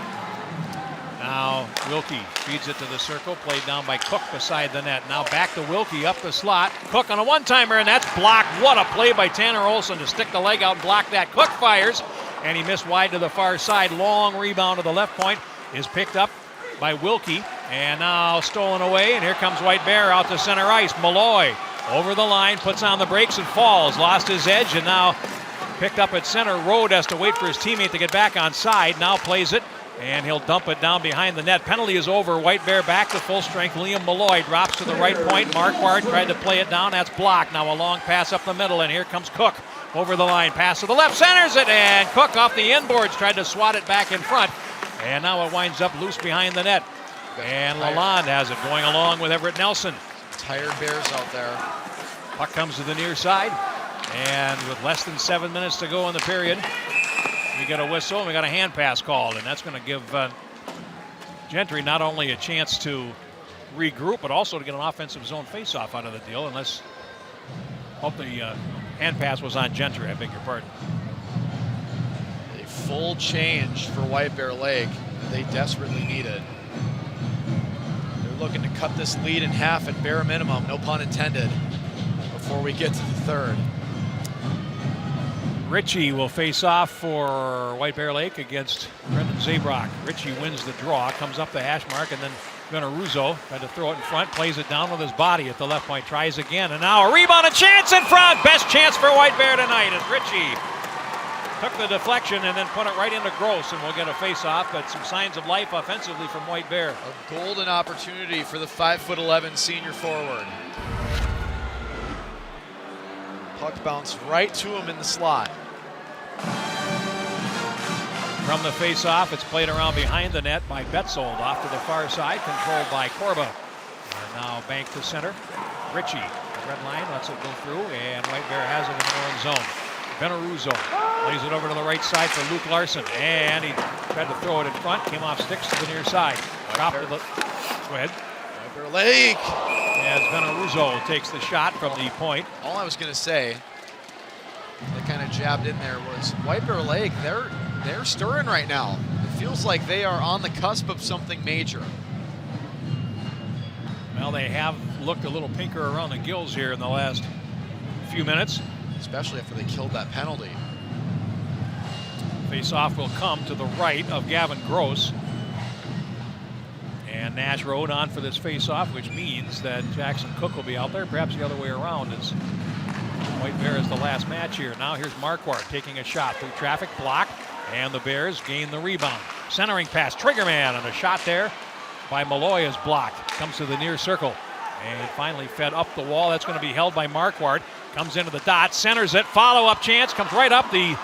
Now Wilkie feeds it to the circle, played down by Cook beside the net. Now back to Wilkie up the slot. Cook on a one-timer, and that's blocked. What a play by Tanner Olson to stick the leg out and block that. Cook fires, and he missed wide to the far side. Long rebound to the left point is picked up by Wilkie, and now stolen away, and here comes White Bear out to center ice. Malloy over the line, puts on the brakes and falls. Lost his edge, and now picked up at center. Rode has to wait for his teammate to get back on side. Now plays it, and he'll dump it down behind the net. Penalty is over. White Bear back to full strength. Liam Malloy drops to the right point. Marquardt tried to play it down. That's blocked. Now a long pass up the middle, and here comes Cook over the line. Pass to the left, centers it, and Cook off the inboards tried to swat it back in front. And now it winds up loose behind the net. And Lalonde has it going along with Everett Nelson. Tired Bears out there. Puck comes to the near side. And with less than 7 minutes to go in the period, we got a whistle and we got a hand pass called. And that's going to give Gentry not only a chance to regroup, but also to get an offensive zone faceoff out of the deal. Unless, hope the hand pass was on Gentry, I beg your pardon. A full change for White Bear Lake that they desperately needed. They're looking to cut this lead in half at bare minimum, no pun intended, before we get to the third. Ritchie will face off for White Bear Lake against Brendan Zabrock. Ritchie wins the draw, comes up the hash mark, and then Gunnar-Russo tried to throw it in front, plays it down with his body at the left point, tries again, and now a rebound, a chance in front! Best chance for White Bear tonight as Ritchie took the deflection and then put it right into Gross, and we'll get a face-off, but some signs of life offensively from White Bear. A golden opportunity for the 5'11" senior forward. Puck bounced right to him in the slot. From the face-off, it's played around behind the net by Betzold, off to the far side, controlled by Corba. And now banked to center. Ritchie, red line, lets it go through, and White Bear has it in their own zone. Gunnar-Russo plays it over to the right side for Luke Larson, and he tried to throw it in front, came off sticks to the near side. Dropped to the, go ahead. White Bear Lake. As Gunnar-Russo takes the shot from the point. All I was going to say, that kind of jabbed in there, was White Bear Lake, they're stirring right now. It feels like they are on the cusp of something major. Well, they have looked a little pinker around the gills here in the last few minutes. Especially after they killed that penalty. Face-off will come to the right of Gavin Gross. And Nash rode on for this face-off, which means that Jackson Cook will be out there. Perhaps the other way around, as White Bear is the last match here. Now here's Marquardt taking a shot through traffic, block, and the Bears gain the rebound. Centering pass, Triggerman, and a shot there by Malloy is blocked. Comes to the near circle, and finally fed up the wall. That's going to be held by Marquardt. Comes into the dot, centers it, follow-up chance, comes right up the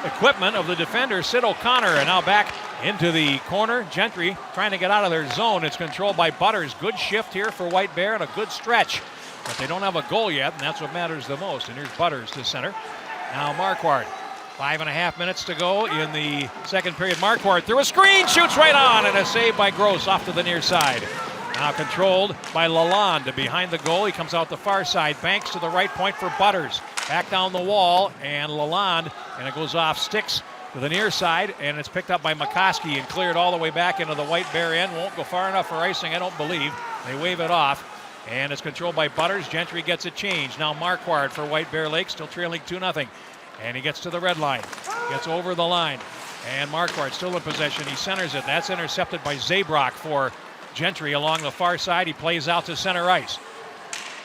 equipment of the defender, Sid O'Connor, and now back into the corner. Gentry trying to get out of their zone. It's controlled by Butters. Good shift here for White Bear and a good stretch. But they don't have a goal yet, and that's what matters the most. And here's Butters to center. Now Marquardt. 5.5 minutes to go in the second period. Marquardt through a screen, shoots right on, and a save by Gross off to the near side. Now controlled by Lalonde behind the goal. He comes out the far side, banks to the right point for Butters. Back down the wall, and Lalonde, and it goes off sticks to the near side, and it's picked up by McCoskey and cleared all the way back into the White Bear end. Won't go far enough for icing, I don't believe. They wave it off, and it's controlled by Butters. Gentry gets a change. Now Marquardt for White Bear Lake, still trailing 2-0. And he gets to the red line, gets over the line, and Marquardt still in possession. He centers it. That's intercepted by Zabrock for Gentry along the far side. He plays out to center ice.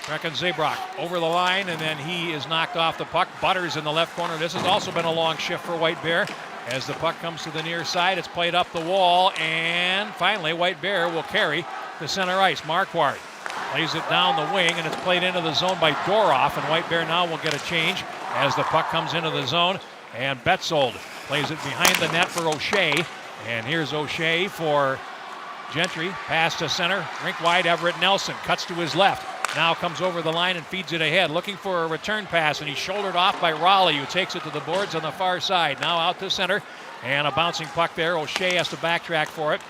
Brecken Zabrock over the line, and then he is knocked off the puck. Butters in the left corner. This has also been a long shift for White Bear. As the puck comes to the near side, it's played up the wall, and finally White Bear will carry to center ice. Marquardt plays it down the wing, and it's played into the zone by Doroff, and White Bear now will get a change as the puck comes into the zone, and Betzold plays it behind the net for O'Shea, and here's O'Shea for Gentry. Pass to center, rink wide. Everett Nelson cuts to his left. Now comes over the line and feeds it ahead, looking for a return pass, and he's shouldered off by Raleigh, who takes it to the boards on the far side. Now out to center, and a bouncing puck there. O'Shea has to backtrack for it.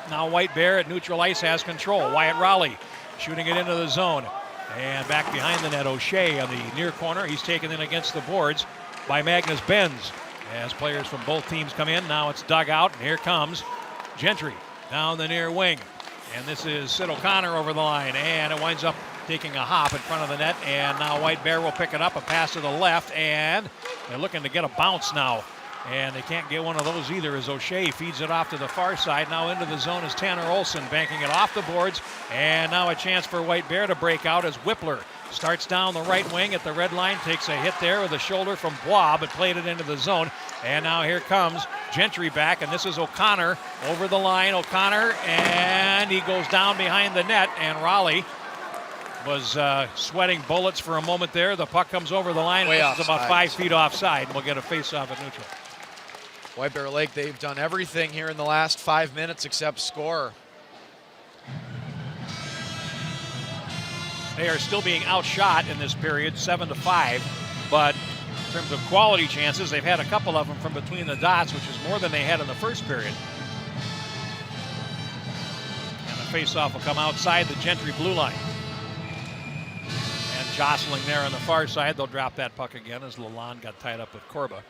Now White Bear at neutral ice has control. Wyatt Raleigh shooting it into the zone, and back behind the net, O'Shea on the near corner. He's taken in against the boards by Magnus Benz. As players from both teams come in, now it's dug out, and here comes Gentry down the near wing. And this is Sid O'Connor over the line, and it winds up taking a hop in front of the net, and now White Bear will pick it up, a pass to the left, and they're looking to get a bounce now. And they can't get one of those either as O'Shea feeds it off to the far side. Now into the zone is Tanner Olson, banking it off the boards, and now a chance for White Bear to break out as Whippler starts down the right wing at the red line, takes a hit there with a shoulder from Bois, but played it into the zone. And now here comes Gentry back, and this is O'Connor over the line. O'Connor, and he goes down behind the net, and Raleigh was sweating bullets for a moment there. The puck comes over the line, and it's about 5 feet offside, and we'll get a face-off at neutral. White Bear Lake, they've done everything here in the last 5 minutes except score. They are still being outshot in this period, 7-5, but in terms of quality chances, they've had a couple of them from between the dots, which is more than they had in the first period. And the face-off will come outside the Gentry blue line. And jostling there on the far side, they'll drop that puck again as Lalonde got tied up with Corba.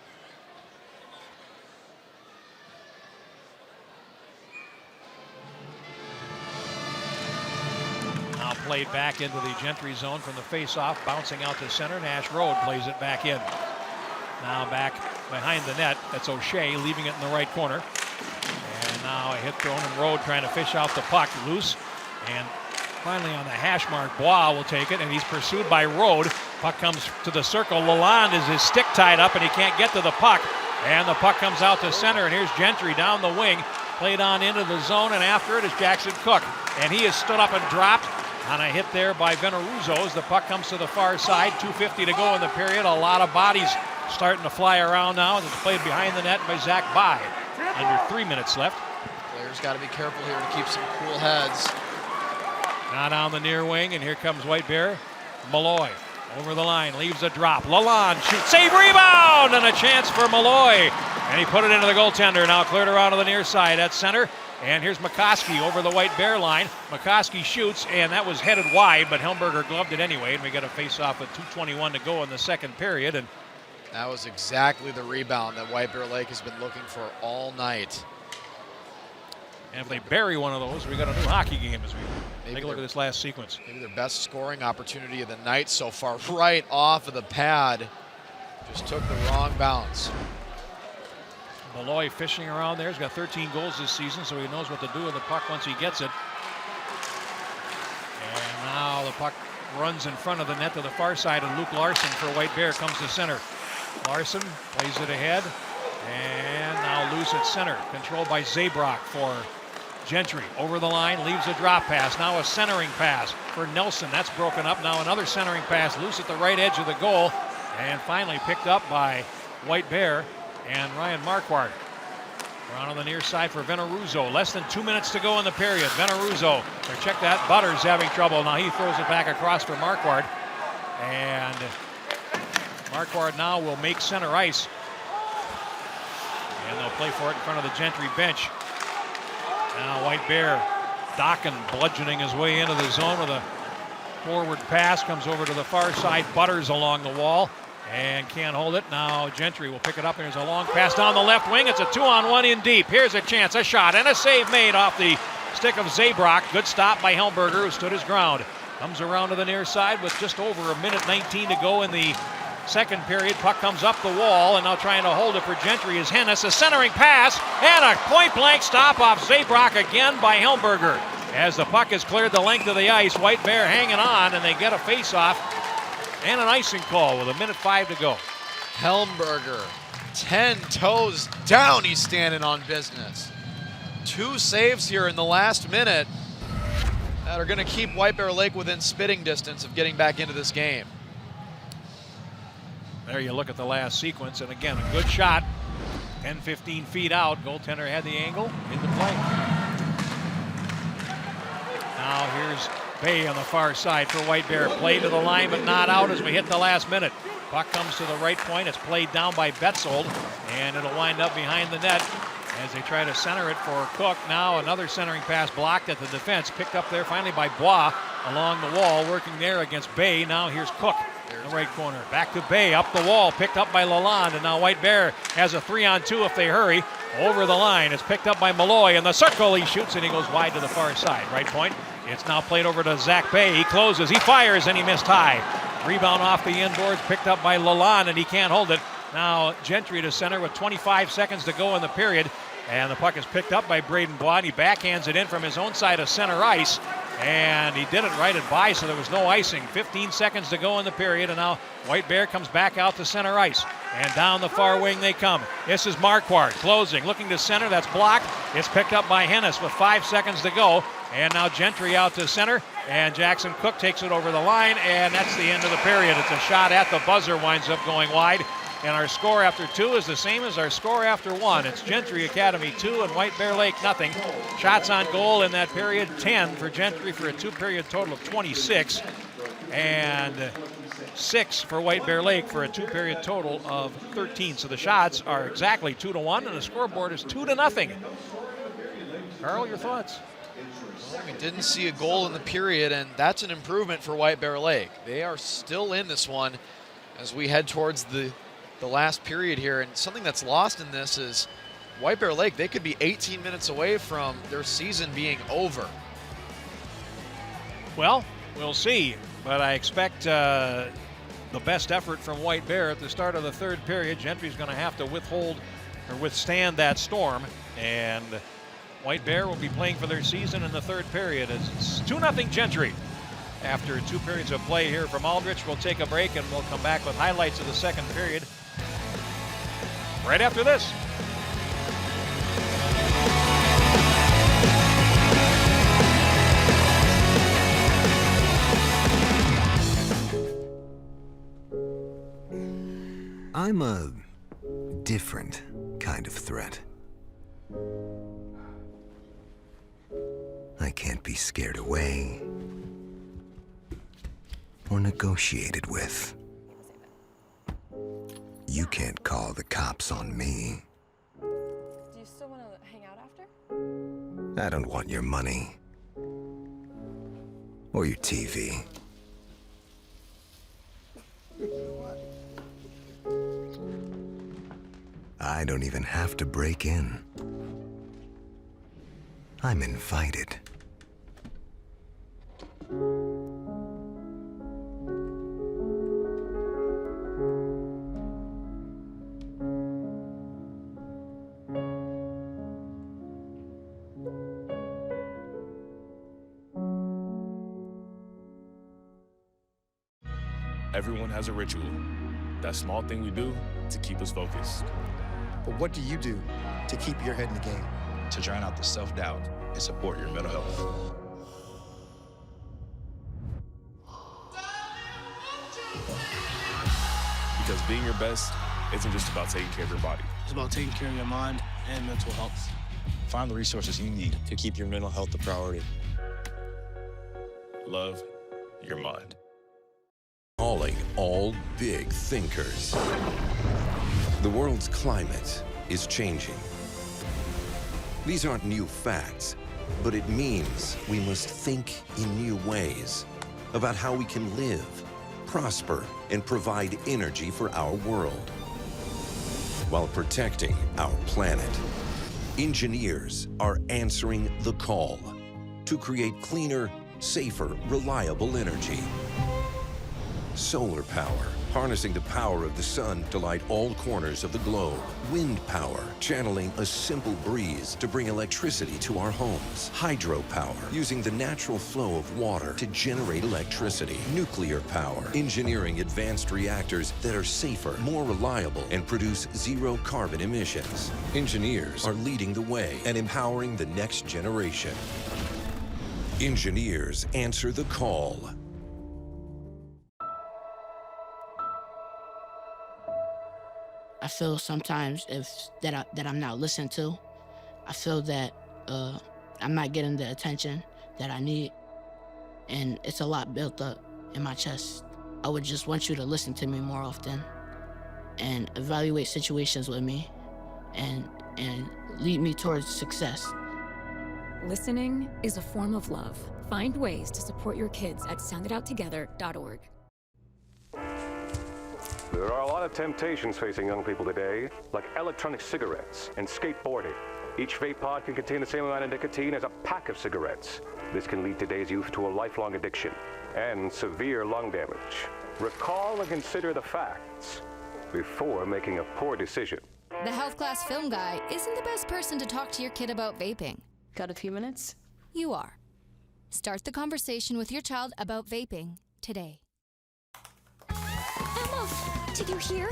Now played back into the Gentry zone from the face-off, bouncing out to center. Nash Road plays it back in. Now back behind the net. That's O'Shea leaving it in the right corner. And now a hit thrown, and Road trying to fish out the puck loose. And finally on the hash mark, Bois will take it, and he's pursued by Road. Puck comes to the circle. Lalonde is his stick tied up, and he can't get to the puck. And the puck comes out to center, and here's Gentry down the wing. Played on into the zone, and after it is Jackson Cook. And he has stood up and dropped on a hit there by Veneruzzo as the puck comes to the far side. 2:50 to go in the period. A lot of bodies starting to fly around now, and it's played behind the net by Zach Bai. Under 3 minutes left. Players got to be careful here to keep some cool heads. Now down the near wing, and here comes White Bear. Malloy over the line, leaves a drop. Lalonde shoots, save, rebound, and a chance for Malloy. And he put it into the goaltender. Now cleared around to the near side at center. And here's McCoskey over the White Bear line. McCoskey shoots, and that was headed wide, but Helmberger gloved it anyway, and we get a face-off with 2:21 to go in the second period. And that was exactly the rebound that White Bear Lake has been looking for all night. And if they bury one of those, we got a new hockey game as we take a look at this last sequence. Maybe their best scoring opportunity of the night so far, right off of the pad. Just took the wrong bounce. Malloy fishing around there. He's got 13 goals this season, so he knows what to do with the puck once he gets it. And now the puck runs in front of the net to the far side, and Luke Larson for White Bear comes to center. Larson plays it ahead, and now loose at center. Controlled by Zabrock for Gentry. Over the line, leaves a drop pass. Now a centering pass for Nelson. That's broken up. Now another centering pass, loose at the right edge of the goal, and finally picked up by White Bear and Ryan Marquardt. Around on the near side for Veneruzzo. Less than 2 minutes to go in the period. Veneruzzo, or check that, Butters having trouble. Now he throws it back across for Marquardt. And Marquardt now will make center ice. And they'll play for it in front of the Gentry bench. Now White Bear, Dokken bludgeoning his way into the zone with a forward pass. Comes over to the far side. Butters along the wall. And can't hold it. Now Gentry will pick it up. There's a long pass down the left wing. It's a 2-on-1 in deep. Here's a chance, a shot, and a save made off the stick of Zabrock. Good stop by Helmberger, who stood his ground. Comes around to the near side with just over 1:19 to go in the second period. Puck comes up the wall, and now trying to hold it for Gentry is Hennis. A centering pass, and a point-blank stop off Zabrock again by Helmberger. as the puck has cleared the length of the ice. White Bear hanging on, and they get a face-off and an icing call with 1:05 to go. Helmberger, 10 toes down, he's standing on business. 2 saves here in the last minute that are going to keep White Bear Lake within spitting distance of getting back into this game. There you look at the last sequence, and again, a good shot. 10, 15 feet out. Goaltender had the angle into play. Now here's Bay on the far side for White Bear. Play to the line, but not out as we hit the last minute. Puck comes to the right point. It's played down by Betzold, and it'll wind up behind the net as they try to center it for Cook. Now another centering pass blocked at the defense. Picked up there finally by Bois along the wall, working there against Bay. Now here's Cook in the right corner. Back to Bay, up the wall, picked up by Lalonde, and now White Bear has a 3-on-2 if they hurry. Over the line, it's picked up by Malloy. In the circle, he shoots, and he goes wide to the far side. Right point. It's now played over to Zach Bay. He closes, he fires, and he missed high. Rebound off the inboards, picked up by Lalonde, and he can't hold it. Now Gentry to center with 25 seconds to go in the period. And the puck is picked up by Braden Bois. He backhands it in from his own side of center ice. And he did it right at by, so there was no icing. 15 seconds to go in the period, and now White Bear comes back out to center ice. And down the far wing they come. This is Marquardt closing, looking to center. That's blocked. It's picked up by Hennis with 5 seconds to go. And now Gentry out to center, and Jackson Cook takes it over the line, and that's the end of the period. It's a shot at the buzzer, winds up going wide. And our score after 2 is the same as our score after 1. It's Gentry Academy 2 and White Bear Lake nothing. Shots on goal in that period, 10 for Gentry for a 2-period total of 26. And 6 for White Bear Lake for a 2-period total of 13. So the shots are exactly 2-1, and the scoreboard is 2-0. Carl, your thoughts? We didn't see a goal in the period, and that's an improvement for White Bear Lake. They are still in this one as we head towards the last period here. And something that's lost in this is White Bear Lake, they could be 18 minutes away from their season being over. Well, we'll see, but I expect the best effort from White Bear at the start of the 3rd period. Gentry's going to have to withstand that storm, and White Bear will be playing for their season in the 3rd period. It's 2-0 Gentry. After 2 periods of play here from Aldrich, we'll take a break, and we'll come back with highlights of the 2nd period right after this. I'm a different kind of threat. I can't be scared away or negotiated with. You can't call the cops on me. Do you still want to hang out after? I don't want your money or your TV. I don't even have to break in. I'm invited. Everyone has a ritual. That small thing we do to keep us focused. But what do you do to keep your head in the game? To drown out the self-doubt and support your mental health. Because being your best isn't just about taking care of your body. It's about taking care of your mind and mental health. Find the resources you need to keep your mental health a priority. Love your mind. Calling all big thinkers. The world's climate is changing. These aren't new facts, but it means we must think in new ways about how we can live, prosper, and provide energy for our world while protecting our planet. Engineers are answering the call to create cleaner, safer, reliable energy. Solar power, harnessing the power of the sun to light all corners of the globe. Wind power, channeling a simple breeze to bring electricity to our homes. Hydropower, using the natural flow of water to generate electricity. Nuclear power, engineering advanced reactors that are safer, more reliable, and produce zero carbon emissions. Engineers are leading the way and empowering the next generation. Engineers answer the call. I feel sometimes that I'm not listened to. I feel that I'm not getting the attention that I need, and it's a lot built up in my chest. I would just want you to listen to me more often and evaluate situations with me and lead me towards success. Listening is a form of love. Find ways to support your kids at soundidouttogether.org. There are a lot of temptations facing young people today, like electronic cigarettes and skateboarding. Each vape pod can contain the same amount of nicotine as a pack of cigarettes. This can lead today's youth to a lifelong addiction and severe lung damage. Recall and consider the facts before making a poor decision. The health class film guy isn't the best person to talk to your kid about vaping. Got a few minutes? You are. Start the conversation with your child about vaping today. Emma, did you hear?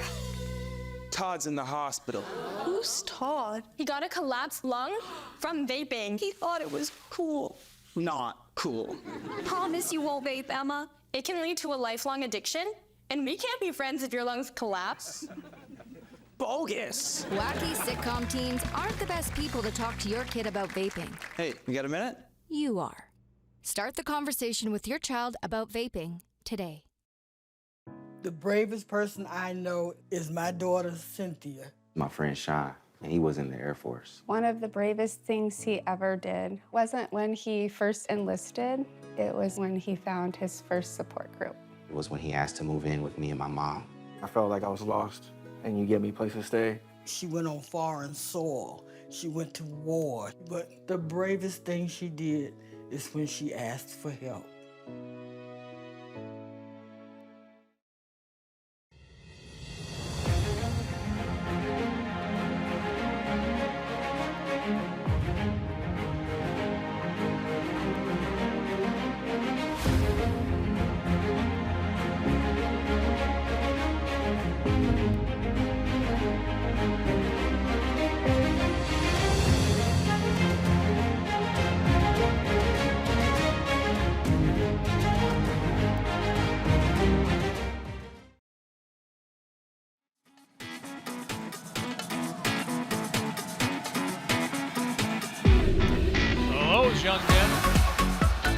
Todd's in the hospital. Who's Todd? He got a collapsed lung from vaping. He thought it was cool. Not cool. Promise you won't vape, Emma. It can lead to a lifelong addiction, and we can't be friends if your lungs collapse. Bogus. Wacky sitcom teens aren't the best people to talk to your kid about vaping. Hey, you got a minute? You are. Start the conversation with your child about vaping today. The bravest person I know is my daughter, Cynthia. My friend Sean, and he was in the Air Force. One of the bravest things he ever did wasn't when he first enlisted, it was when he found his first support group. It was when he asked to move in with me and my mom. I felt like I was lost, and you gave me a place to stay. She went on foreign soil. She went to war. But the bravest thing she did is when she asked for help.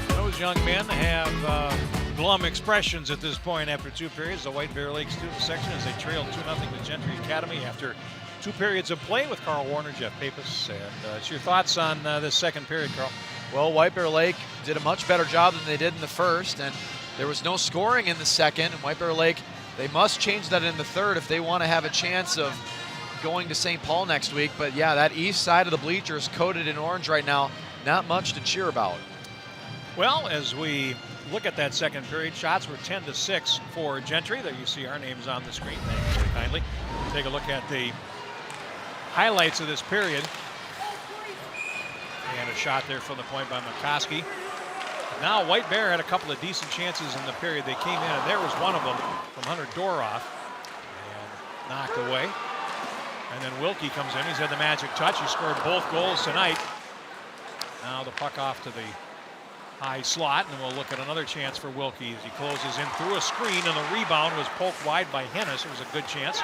Those young men have glum expressions at this point after two periods. The White Bear Lake student section as they trailed 2-0 to Gentry Academy after two periods of play with Carl Warner, Jeff Pappas. And it's your thoughts on this second period, Carl? Well, White Bear Lake did a much better job than they did in the first, and there was no scoring in the second. And White Bear Lake, they must change that in the third if they want to have a chance of going to St. Paul next week. But yeah, that east side of the bleachers coated in orange right now. Not much to cheer about. Well, as we look at that second period, shots were 10-6 for Gentry. There you see our names on the screen. Thank you very kindly. Take a look at the highlights of this period. And a shot there from the point by McCoskey. Now White Bear had a couple of decent chances in the period. They came in, and there was one of them from Hunter Doroff. And knocked away. And then Wilkie comes in. He's had the magic touch. He scored both goals tonight. Now the puck off to the high slot, and we'll look at another chance for Wilkie as he closes in through a screen, and the rebound was poked wide by Hennis. It was a good chance.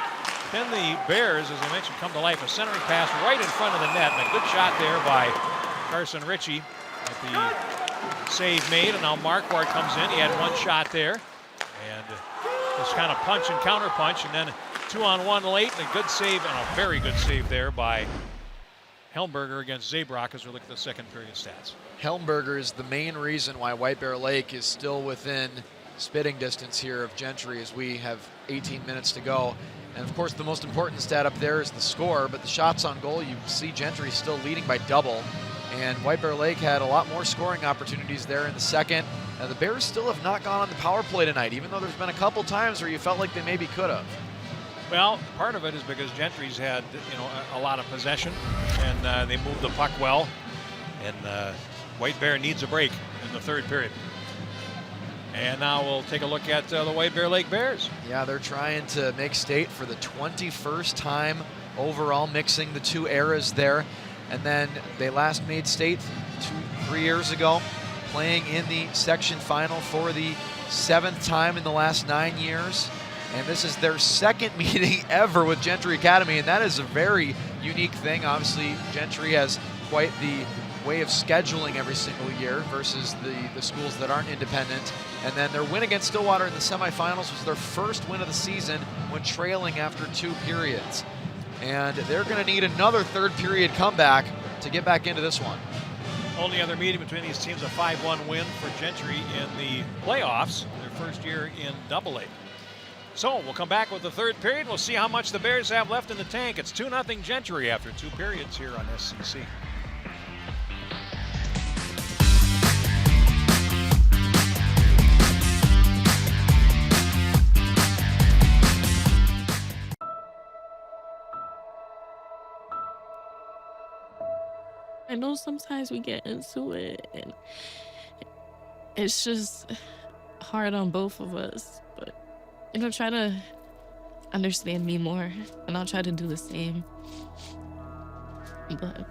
Then the Bears, as I mentioned, come to life. A centering pass right in front of the net, and a good shot there by Carson Ritchie at the save made, and now Marquardt comes in. He had one shot there, and just kind of punch and counter punch, and then 2-on-1 late, and a good save, and a very good save there by Helmberger against Zabrock as we look at the second period stats. Helmberger is the main reason why White Bear Lake is still within spitting distance here of Gentry as we have 18 minutes to go. And of course, the most important stat up there is the score, but the shots on goal, you see Gentry still leading by double. And White Bear Lake had a lot more scoring opportunities there in the second. The Bears still have not gone on the power play tonight, even though there's been a couple times where you felt like they maybe could have. Well, part of it is because Gentry's had, a lot of possession, and they moved the puck well. And White Bear needs a break in the third period. And now we'll take a look at the White Bear Lake Bears. Yeah, they're trying to make state for the 21st time overall, mixing the two eras there. And then they last made state 3 years ago, playing in the section final for the 7th time in the last 9 years. And this is their second meeting ever with Gentry Academy, and that is a very unique thing. Obviously, Gentry has quite the way of scheduling every single year versus the schools that aren't independent. And then their win against Stillwater in the semifinals was their first win of the season when trailing after 2 periods. And they're going to need another third period comeback to get back into this one. Only other meeting between these teams, a 5-1 win for Gentry in the playoffs, their first year in AA. So we'll come back with the third period. We'll see how much the Bears have left in the tank. It's 2-0 Gentry after 2 periods here on SCC. I know sometimes we get into it and it's just hard on both of us, but try to understand me more and I'll try to do the same. But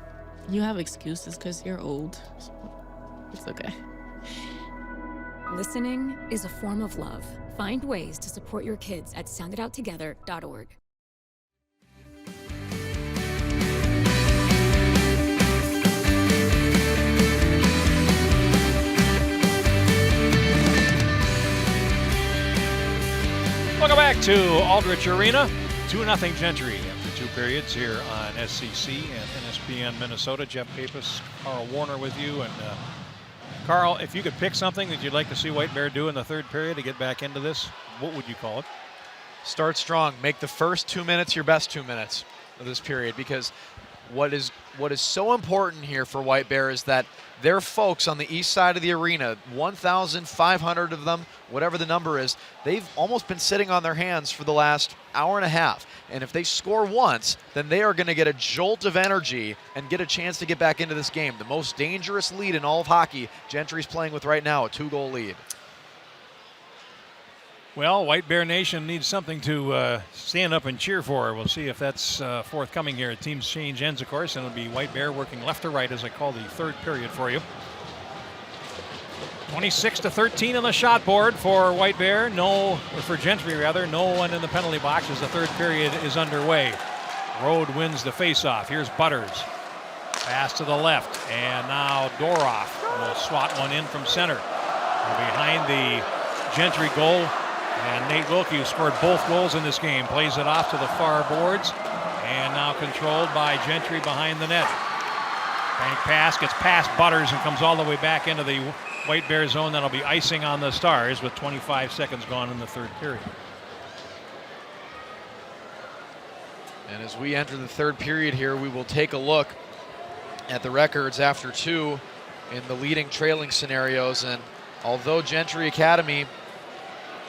you have excuses because you're old, so it's okay. Listening is a form of love. Find ways to support your kids at soundidouttogether.org. Welcome back to Aldrich Arena. 2-0 Gentry after 2 periods here on SCC and NSPN Minnesota. Jeff Pappas, Carl Warner with you. And Carl, if you could pick something that you'd like to see White Bear do in the third period to get back into this, what would you call it? Start strong. Make the first 2 minutes your best 2 minutes of this period, because what is so important here for White Bear is that their folks on the east side of the arena, 1,500 of them, whatever the number is, they've almost been sitting on their hands for the last hour and a half. And if they score once, then they are going to get a jolt of energy and get a chance to get back into this game. The most dangerous lead in all of hockey, Gentry's playing with right now, a 2-goal lead. Well, White Bear Nation needs something to stand up and cheer for. We'll see if that's forthcoming here. Teams change ends, of course, and it'll be White Bear working left to right as I call the third period for you. 26-13 on the shot board for White Bear. For Gentry, rather. No one in the penalty box as the third period is underway. Rode wins the faceoff. Here's Butters. Pass to the left, and now Doroff will swat one in from center. Behind the Gentry goal. And Nate Wilkie, who scored both goals in this game, plays it off to the far boards. And now controlled by Gentry behind the net. Bank pass, gets past Butters and comes all the way back into the White Bear zone. That'll be icing on the Stars with 25 seconds gone in the third period. And as we enter the third period here, we will take a look at the records after 2 in the leading trailing scenarios. And although Gentry Academy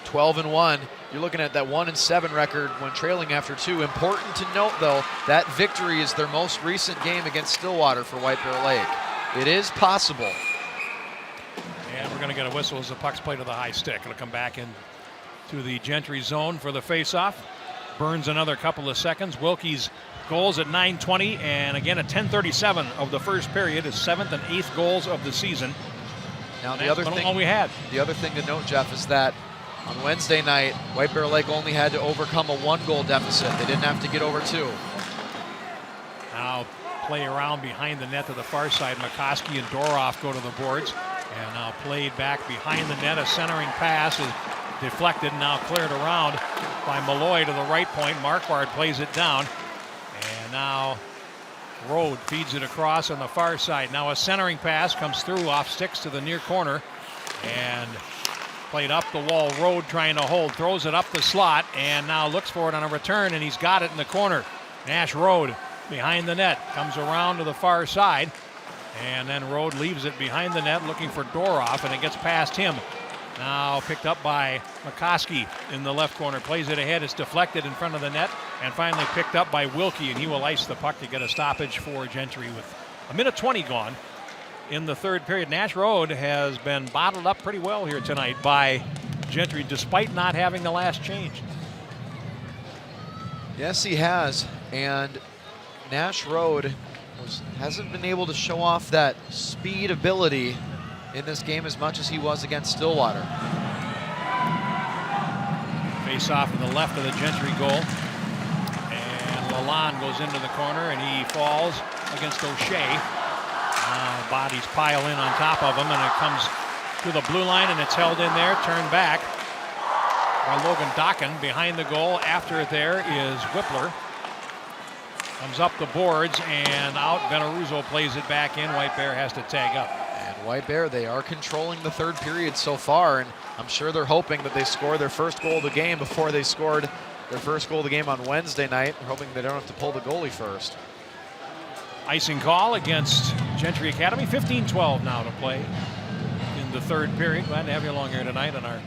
12-1, you're looking at that 1-7 record when trailing after 2. Important to note, though, that victory is their most recent game against Stillwater for White Bear Lake. It is possible. And we're going to get a whistle as the puck's played to the high stick. It'll come back into the Gentry zone for the faceoff. Burns another couple of seconds. Wilkie's goals at 9:20, and again at 10:37 of the first period, his 7th and 8th goals of the season. Now and the other thing to note, Jeff, is that on Wednesday night, White Bear Lake only had to overcome a 1-goal deficit. They didn't have to get over 2. Now play around behind the net to the far side. McCoskey and Doroff go to the boards. And now played back behind the net. A centering pass is deflected, now cleared around by Malloy to the right point. Marquardt plays it down. And now Rode feeds it across on the far side. Now a centering pass comes through off sticks to the near corner. And played up the wall. Rode trying to hold, throws it up the slot, and now looks for it on a return, and he's got it in the corner. Nash Rode behind the net, comes around to the far side, And then Rode leaves it behind the net looking for Doroff, and it gets past him. Now picked up by McCoskey in the left corner. Plays it ahead. It's deflected in front of the net. And finally picked up by Wilkie, and he will ice the puck to get a stoppage for Gentry with 1:20 gone in the third period. Nash Road has been bottled up pretty well here tonight by Gentry, despite not having the last change. Yes, he has. And Nash Road hasn't been able to show off that speed ability in this game as much as he was against Stillwater. Face off to the left of the Gentry goal. And Lalonde goes into the corner, and he falls against O'Shea. Bodies pile in on top of him, and it comes to the blue line, and it's held in there, turned back by Logan Dokken behind the goal. After it there is Whippler. Comes up the boards and out. Veneruso plays it back in. White Bear has to tag up. And White Bear, they are controlling the third period so far, and I'm sure they're hoping that they score their first goal of the game before they scored their first goal of the game on Wednesday night. They're hoping they don't have to pull the goalie first. Icing call against Gentry Academy. 15-12 now to play in the third period. Glad to have you along here tonight on our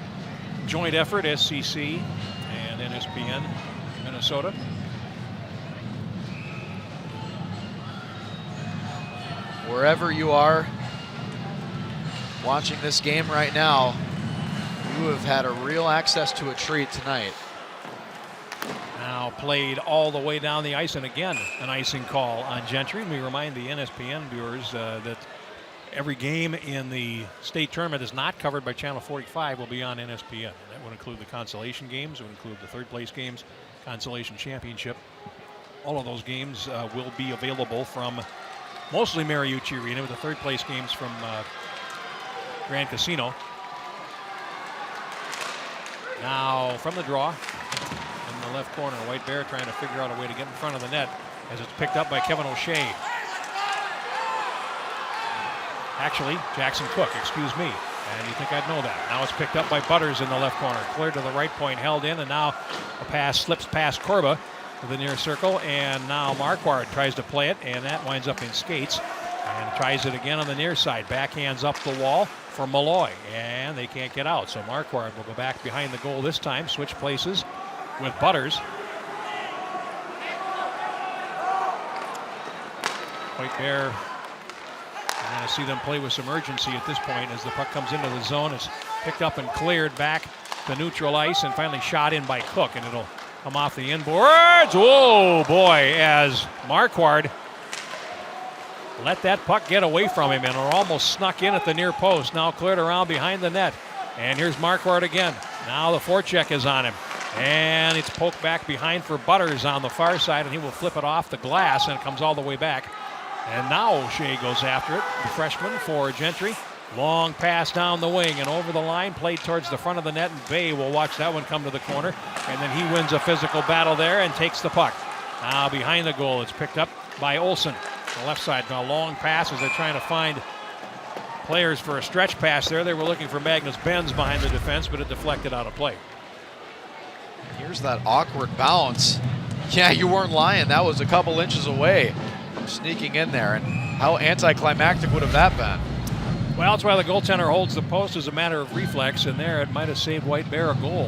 joint effort, SCC and NSPN Minnesota. Wherever you are watching this game right now, you have had a real access to a treat tonight. Now played all the way down the ice, and again an icing call on Gentry. We remind the NSPN viewers that every game in the state tournament is not covered by Channel 45 will be on NSPN. That would include the consolation games, it would include the third place games, consolation championship. All of those games will be available from mostly Mariucci Arena, with the third place games from Grand Casino. Now from the draw in the left corner, White Bear trying to figure out a way to get in front of the net as it's picked up by Kevin O'Shea. Actually, Jackson Cook, excuse me. And you think I'd know that. Now it's picked up by Butters in the left corner. Cleared to the right point, held in, and now a pass slips past Korba to the near circle, and now Marquardt tries to play it, and that winds up in skates. And tries it again on the near side. Backhands up the wall for Malloy, and they can't get out. So Marquardt will go back behind the goal this time, switch places with Butters. White Bear, you're going to see them play with some urgency at this point as the puck comes into the zone. It's picked up and cleared back to neutral ice and finally shot in by Cook, and it'll come off the inboards. Whoa, boy, as Marquardt let that puck get away from him, and it almost snuck in at the near post. Now cleared around behind the net. And here's Marquardt again. Now the forecheck is on him. And it's poked back behind for Butters on the far side, and he will flip it off the glass, and it comes all the way back. And now O'Shea goes after it, the freshman for Gentry. Long pass down the wing and over the line, played towards the front of the net, and Bay will watch that one come to the corner. And then he wins a physical battle there and takes the puck. Now behind the goal, it's picked up by Olsen. The left side, now long pass as they're trying to find players for a stretch pass there. They were looking for Magnus Benz behind the defense, but it deflected out of play. Here's that awkward bounce. Yeah, you weren't lying. That was a couple inches away from sneaking in there. And how anticlimactic would have that been? Well, that's why the goaltender holds the post as a matter of reflex, and there it might have saved White Bear a goal.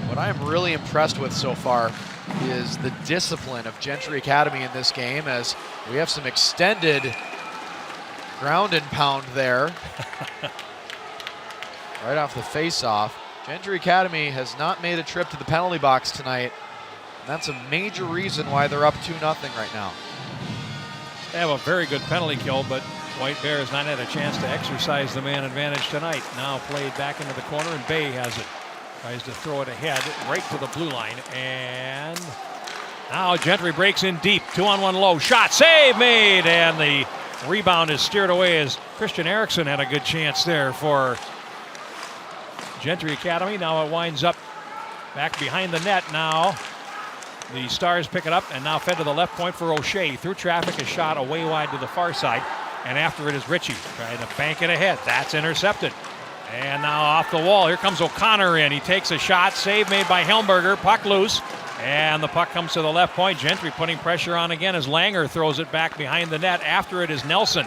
What I'm really impressed with so far is the discipline of Gentry Academy in this game, as we have some extended ground and pound there. Right off the face-off. Gentry Academy has not made a trip to the penalty box tonight. And that's a major reason why they're up 2-0 right now. They have a very good penalty kill, but White Bear has not had a chance to exercise the man advantage tonight. Now played back into the corner, and Bay has it. Tries to throw it ahead, right to the blue line, and now Gentry breaks in deep. 2-on-1 low shot, save made, and the rebound is steered away as Christian Erickson had a good chance there for Gentry Academy. Now it winds up back behind the net. Now the Stars pick it up, and now fed to the left point for O'Shea. Through traffic, a shot away wide to the far side, and after it is Ritchie trying to bank it ahead. That's intercepted. And now off the wall, here comes O'Connor in. He takes a shot, save made by Helmberger, puck loose, and the puck comes to the left point. Gentry putting pressure on again as Langer throws it back behind the net. After it is Nelson.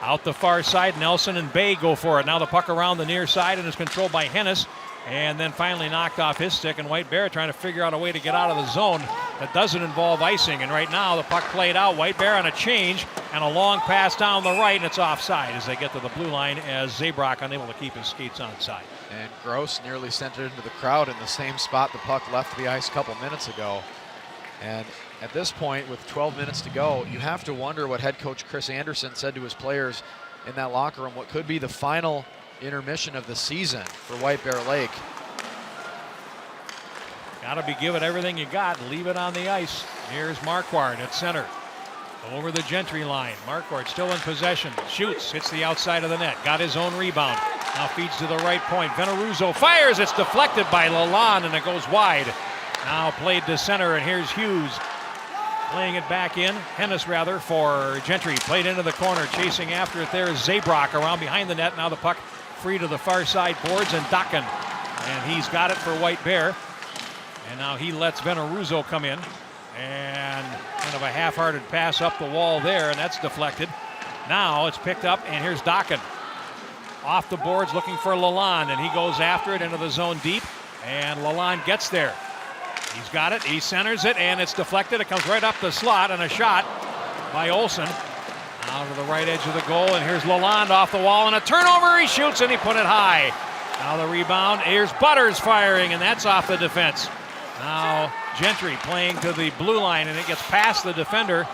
Out the far side, Nelson and Bay go for it. Now the puck around the near side and is controlled by Hennis. And then finally knocked off his stick, and White Bear trying to figure out a way to get out of the zone that doesn't involve icing. And right now the puck played out. White Bear on a change and a long pass down the right, and it's offside as they get to the blue line as Zabrock unable to keep his skates onside. And Gross nearly sent it into the crowd in the same spot the puck left the ice a couple minutes ago. And at this point, with 12 minutes to go, you have to wonder what head coach Chris Anderson said to his players in that locker room, what could be the final intermission of the season for White Bear Lake. Got to be giving everything you got. Leave it on the ice. Here's Marquardt at center. Over the Gentry line. Marquardt still in possession. Shoots. Hits the outside of the net. Got his own rebound. Now feeds to the right point. Veneruzzo fires. It's deflected by Lalonde, and it goes wide. Now played to center, and here's Hughes. Playing it back in. Hennis, rather, for Gentry. Played into the corner. Chasing after it there is Zabrock around behind the net. Now the puck free to the far side boards, and Dokken. And he's got it for White Bear. And now he lets Veneruzzo come in. And kind of a half-hearted pass up the wall there, and that's deflected. Now it's picked up, and here's Dokken. Off the boards looking for Lalonde, and he goes after it into the zone deep. And Lalonde gets there. He's got it, he centers it, and it's deflected. It comes right up the slot, and a shot by Olsen. Out to the right edge of the goal, and here's Lalonde off the wall, and a turnover. He shoots, and he put it high. Now the rebound. Here's Butters firing, and that's off the defense. Now Gentry playing to the blue line, and it gets past the defender.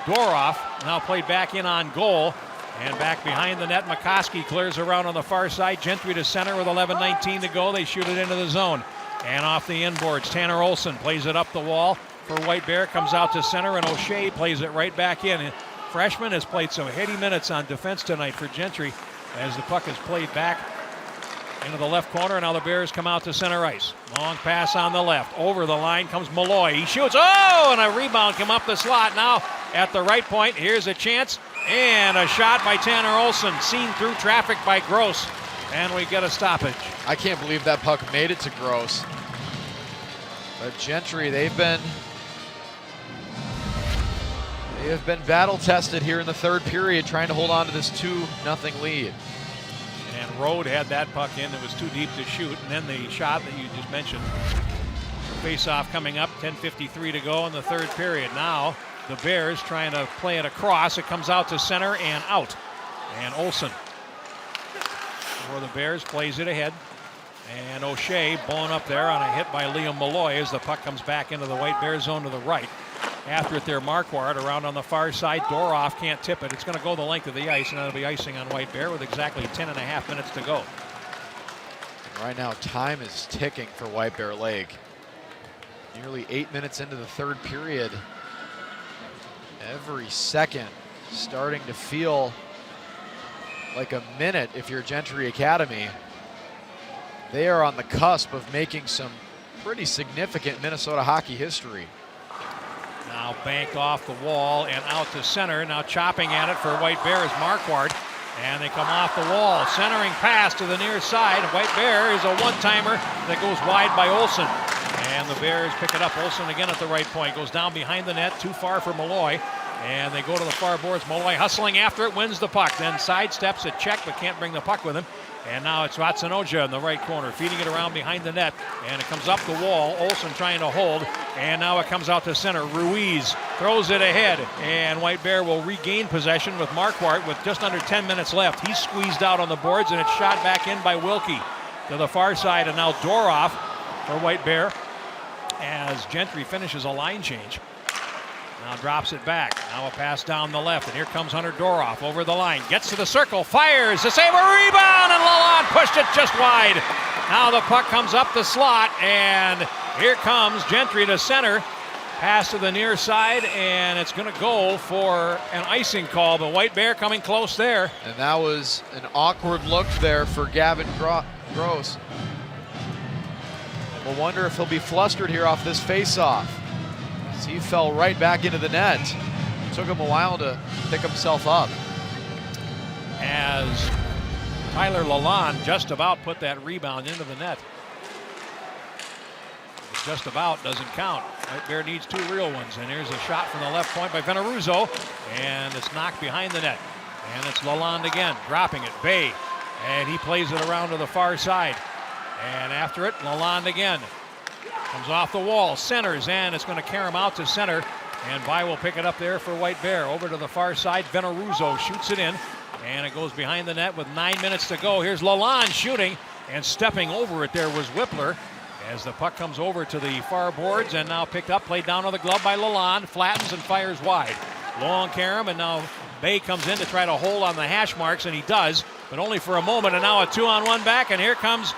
Doroff now played back in on goal, and back behind the net. McCoskey clears around on the far side. Gentry to center with 11:19 to go. They shoot it into the zone. And off the inboards, Tanner Olsen plays it up the wall for White Bear. Comes out to center, and O'Shea plays it right back in. Freshman has played some heady minutes on defense tonight for Gentry as the puck is played back into the left corner. Now the Bears come out to center ice. Long pass on the left. Over the line comes Malloy. He shoots. Oh, and a rebound come up the slot. Now at the right point, here's a chance. And a shot by Tanner Olsen. Seen through traffic by Gross. And we get a stoppage. I can't believe that puck made it to Gross. But Gentry, they have been battle tested here in the third period, trying to hold on to this 2-0 lead. And Rode had that puck in. It was too deep to shoot. And then the shot that you just mentioned. Face-off coming up, 10:53 to go in the third period. Now the Bears trying to play it across. It comes out to center and out. And Olsen for the Bears plays it ahead. And O'Shea blown up there on a hit by Liam Malloy as the puck comes back into the White Bear zone to the right. After it there, Marquardt around on the far side. Doroff can't tip it. It's going to go the length of the ice, and that'll be icing on White Bear with exactly 10.5 minutes to go. Right now, time is ticking for White Bear Lake. Nearly 8 minutes into the third period. Every second starting to feel like a minute if you're Gentry Academy. They are on the cusp of making some pretty significant Minnesota hockey history. Now banked off the wall and out to center. Now chopping at it for White Bear is Marquardt. And they come off the wall. Centering pass to the near side. White Bear is a one-timer that goes wide by Olsen. And the Bears pick it up. Olsen again at the right point. Goes down behind the net. Too far for Malloy. And they go to the far boards. Malloy hustling after it. Wins the puck. Then sidesteps a check but can't bring the puck with him. And now it's Watsanoja in the right corner, feeding it around behind the net. And it comes up the wall. Olsen trying to hold. And now it comes out to center. Ruiz throws it ahead. And White Bear will regain possession with Marquardt with just under 10 minutes left. He's squeezed out on the boards, and it's shot back in by Wilkie to the far side. And now Doroff for White Bear as Gentry finishes a line change. Now drops it back. Now a pass down the left. And here comes Hunter Doroff over the line. Gets to the circle. Fires to save a rebound. And Lalonde pushed it just wide. Now the puck comes up the slot. And here comes Gentry to center. Pass to the near side. And it's going to go for an icing call. But White Bear coming close there. And that was an awkward look there for Gavin Gross. We'll wonder if he'll be flustered here off this face-off. He fell right back into the net. It took him a while to pick himself up. As Tyler Lalonde just about put that rebound into the net. Just about doesn't count. White Bear needs two real ones. And here's a shot from the left point by Veneruzzo. And it's knocked behind the net. And it's Lalonde again, dropping it. Bay, and he plays it around to the far side. And after it, Lalonde again. Comes off the wall, centers, and it's going to carry him out to center. And Bay will pick it up there for White Bear. Over to the far side, Veneruzzo shoots it in. And it goes behind the net with 9 minutes to go. Here's Lalonde shooting, and stepping over it there was Whippler. As the puck comes over to the far boards and now picked up, played down on the glove by Lalonde, flattens and fires wide. Long carom, and now Bay comes in to try to hold on the hash marks, and he does, but only for a moment, and now a 2-on-1 back, and here comes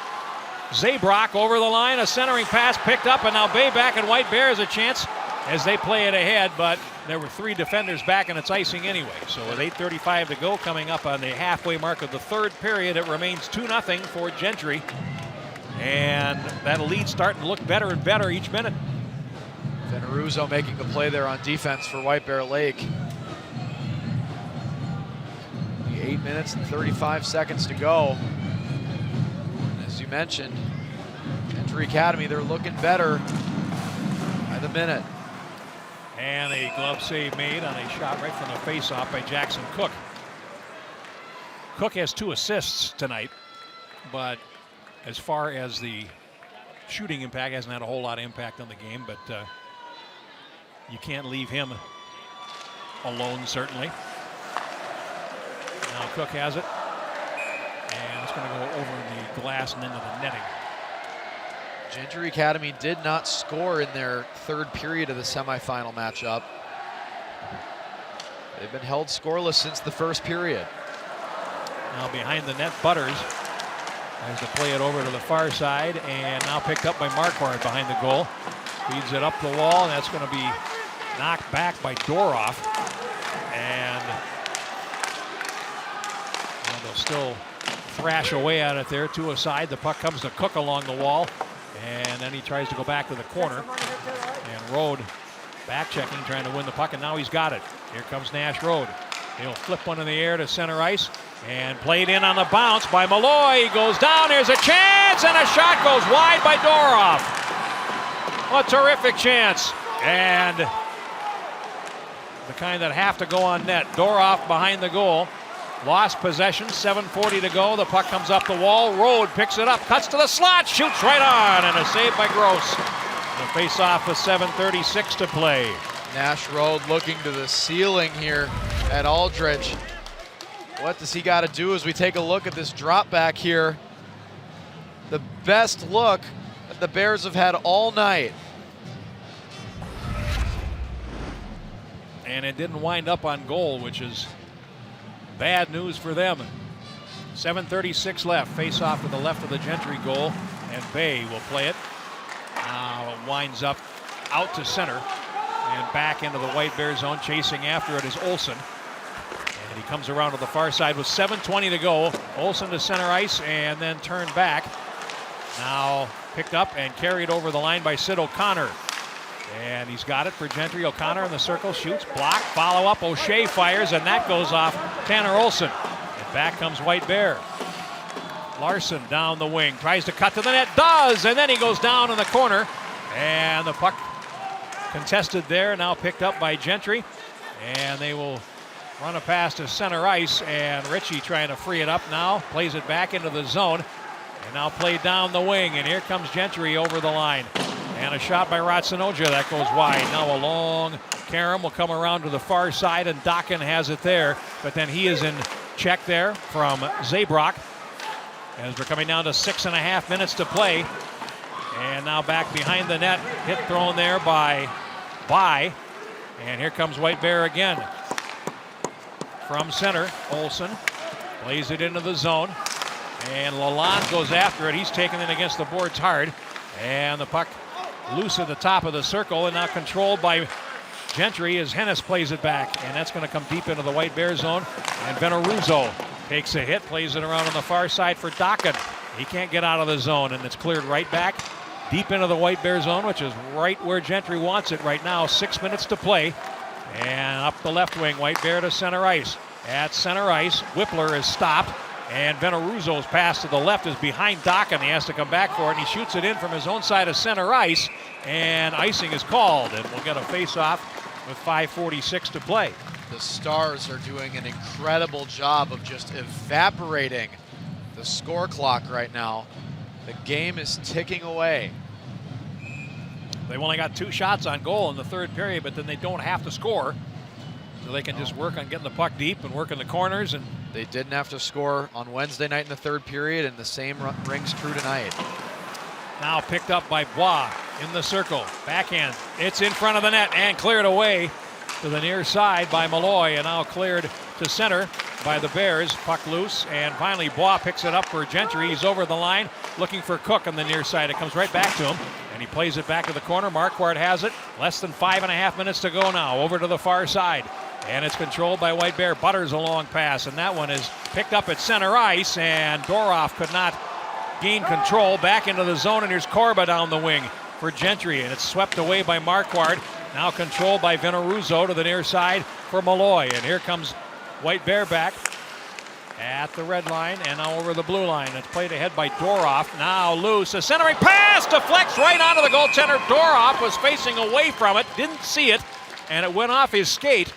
Zabrock over the line, a centering pass picked up, and now Bay back, and White Bear has a chance as they play it ahead, but there were 3 defenders back, and it's icing anyway. So with 8:35 to go, coming up on the halfway mark of the third period, it remains 2-0 for Gentry. And that lead starting to look better and better each minute. Veneruzzo making the play there on defense for White Bear Lake. 8 minutes and 35 seconds to go. And as you mentioned, Gentry Academy, they're looking better by the minute. And a glove save made on a shot right from the face-off by Jackson Cook. Cook has 2 assists tonight, but as far as the shooting impact, hasn't had a whole lot of impact on the game, but you can't leave him alone, certainly. Now Cook has it, and it's going to go over the glass and into the netting. Gentry Academy did not score in their third period of the semifinal matchup. They've been held scoreless since the first period. Now behind the net, Butters has to play it over to the far side, and now picked up by Marquardt behind the goal. Feeds it up the wall, and that's going to be knocked back by Doroff. And they'll still thrash away at it there, 2 aside. The puck comes to Cook along the wall, and then he tries to go back to the corner. And Rode back checking, trying to win the puck, and now he's got it. Here comes Nash Rode. He'll flip one in the air to center ice, and played in on the bounce by Malloy. He goes down, there's a chance, and a shot goes wide by Doroff. A terrific chance, and the kind that have to go on net. Doroff behind the goal. Lost possession, 7:40 to go. The puck comes up the wall. Rode picks it up, cuts to the slot, shoots right on, and a save by Gross. The face-off with 7:36 to play. Nash Rode looking to the ceiling here at Aldrich. What does he got to do as we take a look at this drop back here? The best look that the Bears have had all night. And it didn't wind up on goal, which is bad news for them. 7:36 left. Face off to the left of the Gentry goal, and Bay will play it. Now it winds up out to center and back into the White Bear zone. Chasing after it is Olsen. And he comes around to the far side with 7:20 to go. Olsen to center ice and then turned back. Now picked up and carried over the line by Sid O'Connor. And he's got it for Gentry. O'Connor in the circle, shoots, block, follow up. O'Shea fires, and that goes off Tanner Olsen. And back comes White Bear. Larson down the wing, tries to cut to the net, does, and then he goes down in the corner. And the puck contested there, now picked up by Gentry. And they will run a pass to center ice, and Ritchie trying to free it up now, plays it back into the zone. And now played down the wing, and here comes Gentry over the line. And a shot by Ratsinoja that goes wide. Now a long carom will come around to the far side, and Dokken has it there. But then he is in check there from Zabrock. As we're coming down to 6.5 minutes to play. And now back behind the net. Hit thrown there by Bai. And here comes White Bear again. From center, Olsen plays it into the zone. And Lalonde goes after it. He's taken it against the boards hard. And the puck loose at the top of the circle, and now controlled by Gentry as Hennis plays it back. And that's going to come deep into the White Bear zone. And Veneruzzo takes a hit, plays it around on the far side for Dokken. He can't get out of the zone, and it's cleared right back deep into the White Bear zone, which is right where Gentry wants it right now. 6 minutes to play. And up the left wing, White Bear to center ice. At center ice, Whippler is stopped. And Veneruzzo's pass to the left is behind Dokken. He has to come back for it, and he shoots it in from his own side of center ice. And icing is called, and we'll get a face-off with 5:46 to play. The Stars are doing an incredible job of just evaporating the score clock right now. The game is ticking away. They've only got 2 shots on goal in the third period, but then they don't have to score. So they can just work on getting the puck deep and work in the corners. And they didn't have to score on Wednesday night in the third period, and the same rings true tonight. Now picked up by Bois in the circle. Backhand. It's in front of the net and cleared away to the near side by Malloy, and now cleared to center by the Bears. Puck loose, and finally Bois picks it up for Gentry. He's over the line looking for Cook on the near side. It comes right back to him, and he plays it back to the corner. Marquardt has it. Less than 5.5 minutes to go now. Over to the far side, and it's controlled by White Bear. Butters a long pass, and that one is picked up at center ice, and Doroff could not gain control. Back into the zone, and here's Corba down the wing for Gentry, and it's swept away by Marquardt. Now controlled by Veneruzzo to the near side for Malloy, and here comes White Bear back at the red line, and now over the blue line. It's played ahead by Doroff. Now loose, a centering pass deflects right onto the goaltender. Doroff was facing away from it, didn't see it, and it went off his skate,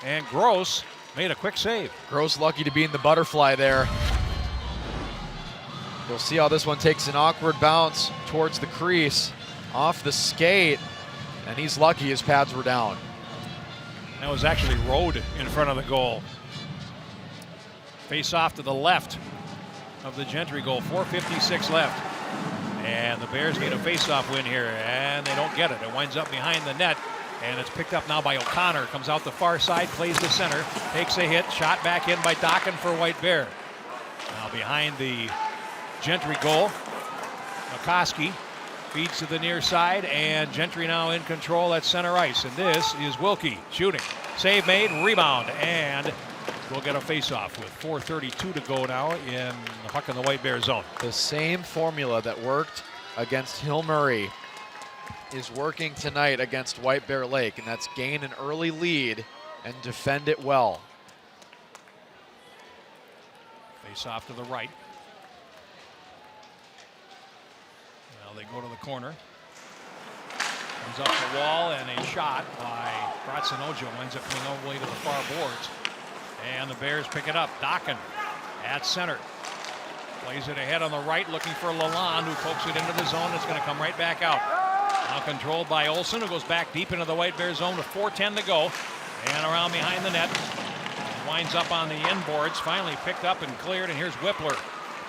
and Gross made a quick save. Gross lucky to be in the butterfly there. We'll see how this one takes an awkward bounce towards the crease, off the skate, and he's lucky his pads were down. That was actually Rode in front of the goal. Face off to the left of the Gentry goal. 4:56 left. And the Bears need a face-off win here, and they don't get it. It winds up behind the net, and it's picked up now by O'Connor. Comes out the far side, plays the center, takes a hit, shot back in by Dokken for White Bear. Now behind the Gentry goal, McCoskey feeds to the near side, and Gentry now in control at center ice. And this is Wilkie shooting. Save made, rebound, and we'll get a face-off with 4:32 to go now in the puck in the White Bear zone. The same formula that worked against Hill Murray is working tonight against White Bear Lake, and that's gain an early lead and defend it well. Face-off to the right. They go to the corner. Comes up the wall, and a shot by Bratzenojo winds up coming all the way to the far boards. And the Bears pick it up. Dokken at center. Plays it ahead on the right, looking for Lalonde, who pokes it into the zone. It's going to come right back out. Now controlled by Olsen, who goes back deep into the White Bear zone with 4:10 to go. And around behind the net. Winds up on the inboards. Finally picked up and cleared, and here's Whippler.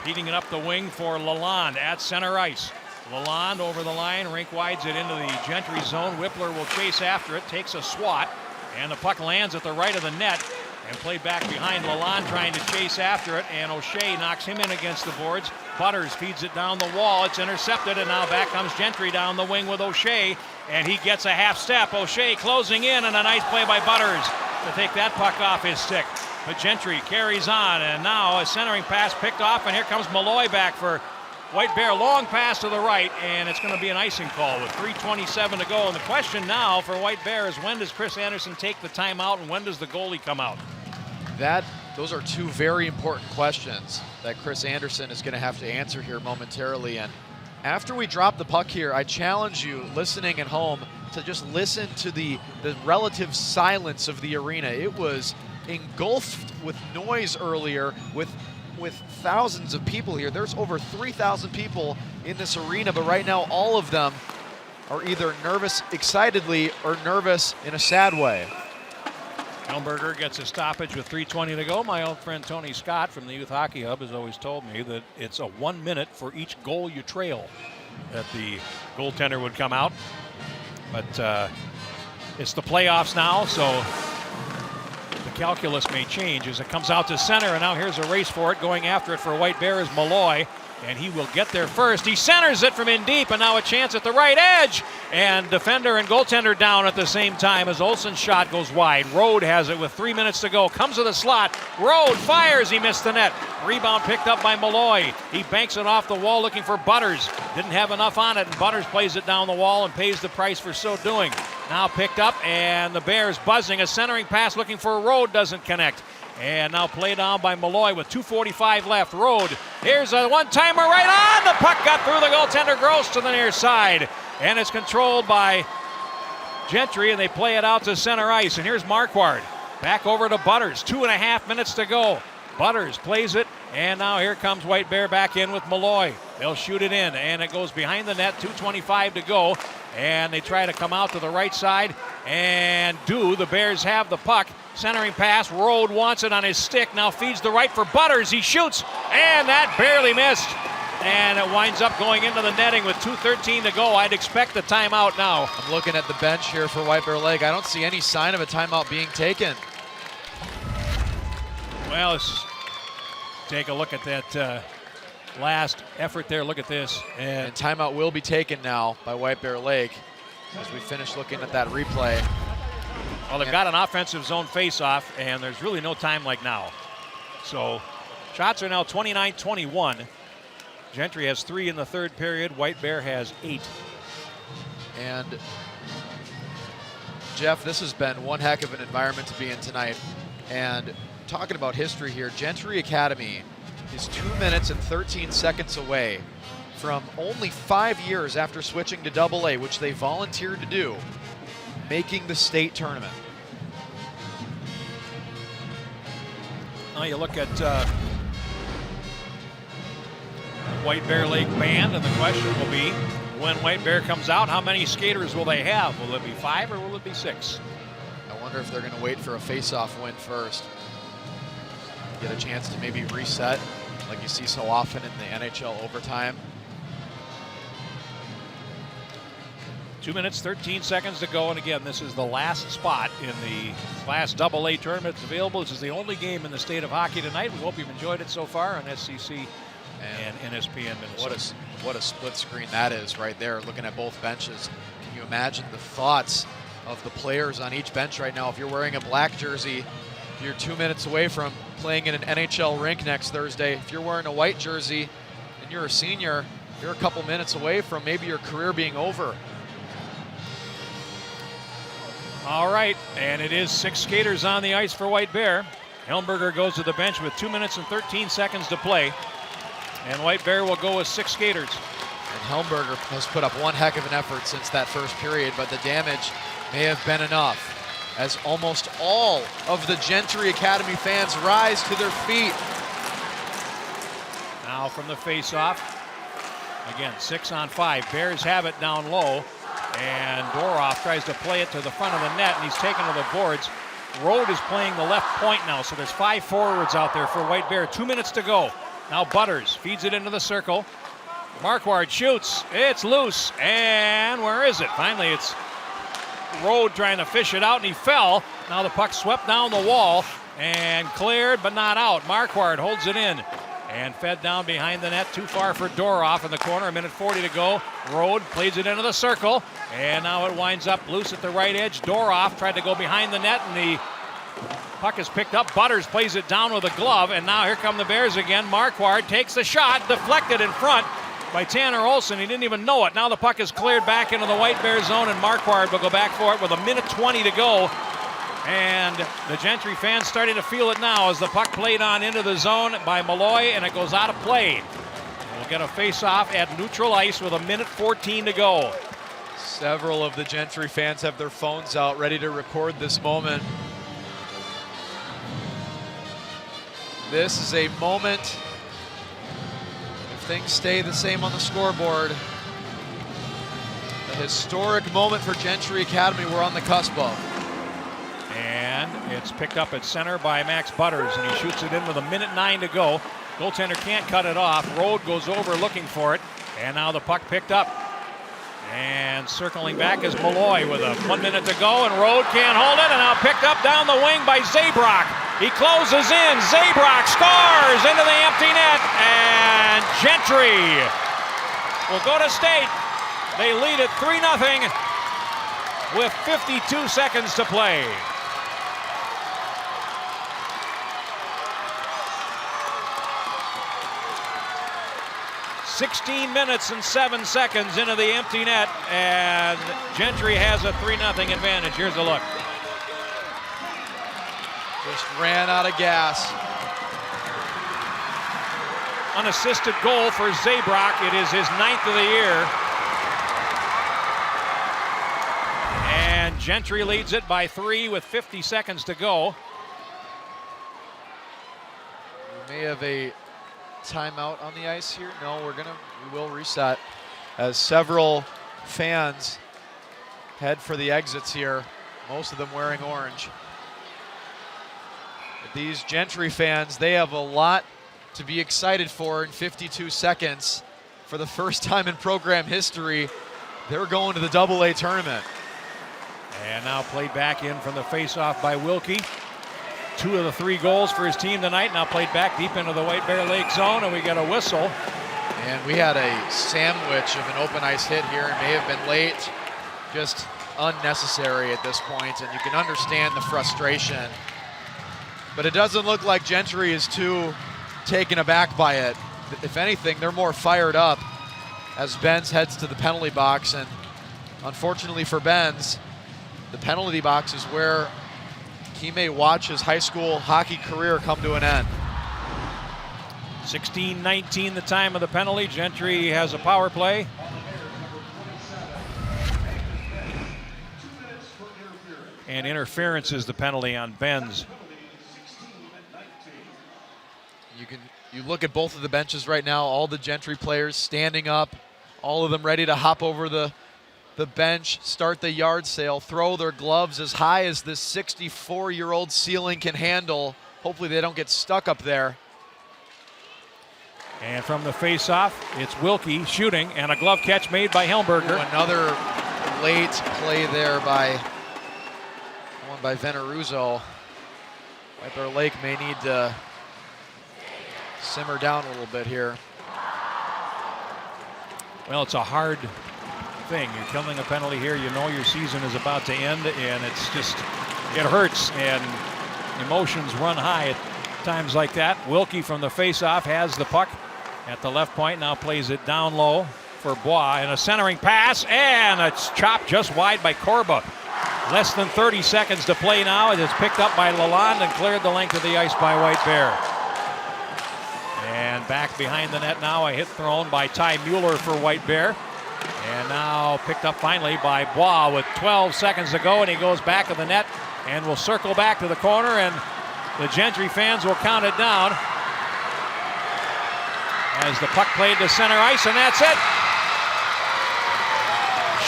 Heating it up the wing for Lalonde at center ice. Lalonde over the line, rink wides it into the Gentry zone. Whippler will chase after it, takes a swat, and the puck lands at the right of the net and played back behind Lalonde trying to chase after it, and O'Shea knocks him in against the boards. Butters feeds it down the wall. It's intercepted, and now back comes Gentry down the wing with O'Shea, and he gets a half step. O'Shea closing in, and a nice play by Butters to take that puck off his stick. But Gentry carries on, and now a centering pass picked off, and here comes Malloy back for White Bear. Long pass to the right, and it's going to be an icing call with 3:27 to go. And the question now for White Bear is, when does Chris Anderson take the timeout, and when does the goalie come out? Those are two very important questions that Chris Anderson is going to have to answer here momentarily. And after we drop the puck here, I challenge you listening at home to just listen to the relative silence of the arena. It was engulfed with noise earlier, with thousands of people here. There's over 3,000 people in this arena, but right now all of them are either nervous excitedly or nervous in a sad way. Elmberger gets a stoppage with 3:20 to go. My old friend Tony Scott from the Youth Hockey Hub has always told me that it's a 1 minute for each goal you trail that the goaltender would come out. But it's the playoffs now, so the calculus may change as it comes out to center, and now here's a race for it. Going after it for White Bear is Malloy, and he will get there first. He centers it from in deep, and now a chance at the right edge, and defender and goaltender down at the same time as Olsen's shot goes wide. Rode has it with 3 minutes to go, comes to the slot. Rode fires, he missed the net. Rebound picked up by Malloy. He banks it off the wall looking for Butters. Didn't have enough on it, and Butters plays it down the wall and pays the price for so doing. Now picked up, and the Bears buzzing. A centering pass looking for Rode, doesn't connect. And now played down by Malloy with 2:45 left. Rode, here's a one-timer right on. The puck got through the goaltender Gross to the near side. And it's controlled by Gentry, and they play it out to center ice. And here's Marquardt. Back over to Butters. 2.5 minutes to go. Butters plays it, and now here comes White Bear back in with Malloy. They'll shoot it in, and it goes behind the net. 2:25 to go, and they try to come out to the right side, and the Bears have the puck. Centering pass, Rode wants it on his stick, now feeds the right for Butters. He shoots, and that barely missed. And it winds up going into the netting with 2:13 to go. I'd expect the timeout now. I'm looking at the bench here for White Bear Lake. I don't see any sign of a timeout being taken. Well, let's take a look at that last effort there. Look at this. And timeout will be taken now by White Bear Lake as we finish looking at that replay. Well, they've got an offensive zone face-off, and there's really no time like now. So shots are now 29-21. Gentry has 3 in the third period. White Bear has 8. And Jeff, this has been one heck of an environment to be in tonight. And talking about history here, Gentry Academy is 2 minutes and 13 seconds away from only 5 years after switching to AA, which they volunteered to do, making the state tournament. Now you look at White Bear Lake band, and the question will be, when White Bear comes out, how many skaters will they have? Will it be 5 or will it be 6? I wonder if they're going to wait for a face-off win first. Get a chance to maybe reset, like you see so often in the NHL overtime. 2 minutes, 13 seconds to go, and again, this is the last spot in the Class AA tournament that's available. This is the only game in the state of hockey tonight. We hope you've enjoyed it so far on SCC and NSPN Minnesota. What a split screen that is right there, looking at both benches. Can you imagine the thoughts of the players on each bench right now? If you're wearing a black jersey, you're 2 minutes away from playing in an NHL rink next Thursday. If you're wearing a white jersey and you're a senior, you're a couple minutes away from maybe your career being over. All right, and it is 6 skaters on the ice for White Bear. Helmberger goes to the bench with 2 minutes and 13 seconds to play. And White Bear will go with 6 skaters. And Helmberger has put up one heck of an effort since that first period, but the damage may have been enough as almost all of the Gentry Academy fans rise to their feet. Now from the face-off, again, 6 on 5. Bears have it down low, and Doroff tries to play it to the front of the net, and he's taken to the boards. Rode is playing the left point now, so there's 5 forwards out there for White Bear. 2 minutes to go. Now Butters feeds it into the circle. Marquardt shoots. It's loose. And where is it? Finally, it's Rode trying to fish it out, and he fell. Now the puck swept down the wall and cleared, but not out. Marquardt holds it in and fed down behind the net. Too far for Doroff in the corner. 1:40 to go. Rode plays it into the circle, and now it winds up loose at the right edge. Doroff tried to go behind the net, and the puck is picked up. Butters plays it down with a glove, and now here come the Bears again. Marquardt takes the shot, deflected in front by Tanner Olson. He didn't even know it. Now the puck is cleared back into the White Bear zone, and Marquardt will go back for it with 1:20 to go. And the Gentry fans starting to feel it now as the puck played on into the zone by Malloy, and it goes out of play. We'll get a face-off at neutral ice with 1:14 to go. Several of the Gentry fans have their phones out ready to record this moment. This is a moment, if things stay the same on the scoreboard, a historic moment for Gentry Academy we're on the cusp of. And it's picked up at center by Max Butters, and he shoots it in with 1:09 to go. Goaltender can't cut it off. Rode goes over looking for it, and now the puck picked up. And circling back is Malloy with 1 minute to go, and Rode can't hold it, and now picked up down the wing by Zabrock. He closes in. Zabrock scores into the empty net, and Gentry will go to state. They lead it 3-0 with 52 seconds to play. "16 minutes and 7 seconds into the empty net, and Gentry has a 3-0 advantage." Here's a look. Just ran out of gas. Unassisted goal for Zabrock. It is his 9th of the year. And Gentry leads it by 3 with 50 seconds to go. we have a timeout on the ice here? No, we will reset as several fans head for the exits here, most of them wearing orange. But these Gentry fans, they have a lot to be excited for in 52 seconds. For the first time in program history, they're going to the AA tournament. And now played back in from the face-off by Wilkie. 2 of the 3 goals for his team tonight. Now played back deep into the White Bear Lake zone, and we got a whistle. And we had a sandwich of an open ice hit here. It may have been late, just unnecessary at this point, and you can understand the frustration. But it doesn't look like Gentry is too taken aback by it. If anything, they're more fired up as Benz heads to the penalty box. And unfortunately for Benz, the penalty box is where he may watch his high school hockey career come to an end. 16:19 the time of the penalty. Gentry has a power play. And interference is the penalty on Benz. You look at both of the benches right now, all the Gentry players standing up, all of them ready to hop over the bench, start the yard sale, throw their gloves as high as this 64-year-old ceiling can handle. Hopefully they don't get stuck up there. And from the face-off, it's Wilkie shooting, and a glove catch made by Helmberger. Another late play there by Veneruzzo. White Bear Lake may need to simmer down a little bit here. Well, it's a hard thing. You're killing a penalty here. You know your season is about to end, and it's just, it hurts, and emotions run high at times like that. Wilkie from the face-off has the puck at the left point, now plays it down low for Bois, and a centering pass, and it's chopped just wide by Corba. Less than 30 seconds to play now. It is picked up by Lalonde and cleared the length of the ice by White Bear. And back behind the net now, a hit thrown by Ty Mueller for White Bear. And now picked up finally by Bois with 12 seconds to go, and he goes back to the net and will circle back to the corner, and the Gentry fans will count it down as the puck played to center ice, and that's it.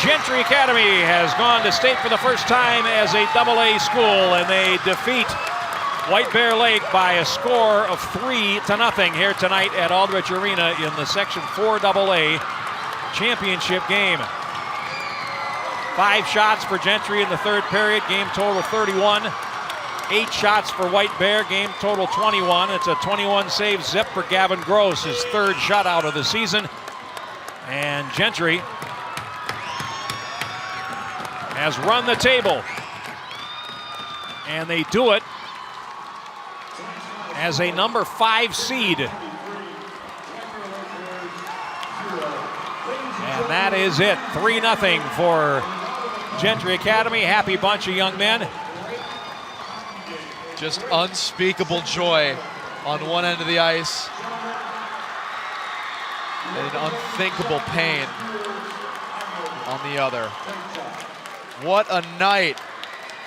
Gentry Academy has gone to state for the first time as a AA school, and they defeat White Bear Lake by a score of 3-0 here tonight at Aldrich Arena in the Section 4 AA championship game. 5 shots for Gentry in the third period, game total 31. 8 shots for White Bear, game total 21. It's a 21 save zip for Gavin Gross, his 3rd shutout of the season. And Gentry has run the table, and they do it as a number 5 seed. And that is it, 3-0 for Gentry Academy. Happy bunch of young men. Just unspeakable joy on one end of the ice, and unthinkable pain on the other. What a night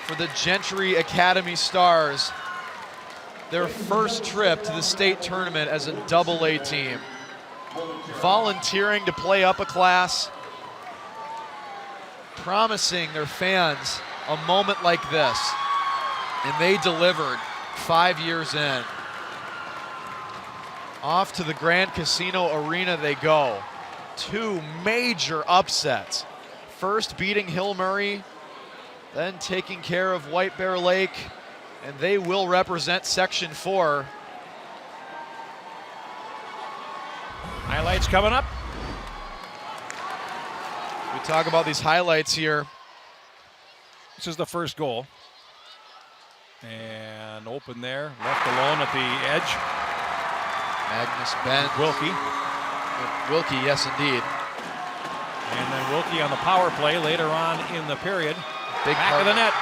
for the Gentry Academy Stars. Their first trip to the state tournament as a AA team. Volunteering to play up a class, promising their fans a moment like this. And they delivered 5 years in. Off to the Grand Casino Arena they go. 2 major upsets. First beating Hill Murray, then taking care of White Bear Lake, and they will represent Section 4. Highlights coming up. We talk about these highlights here. This is the first goal. And open there, left alone at the edge. Magnus Benz. Wilkie. Wilkie, yes indeed. And then Wilkie on the power play later on in the period. Big back of the net.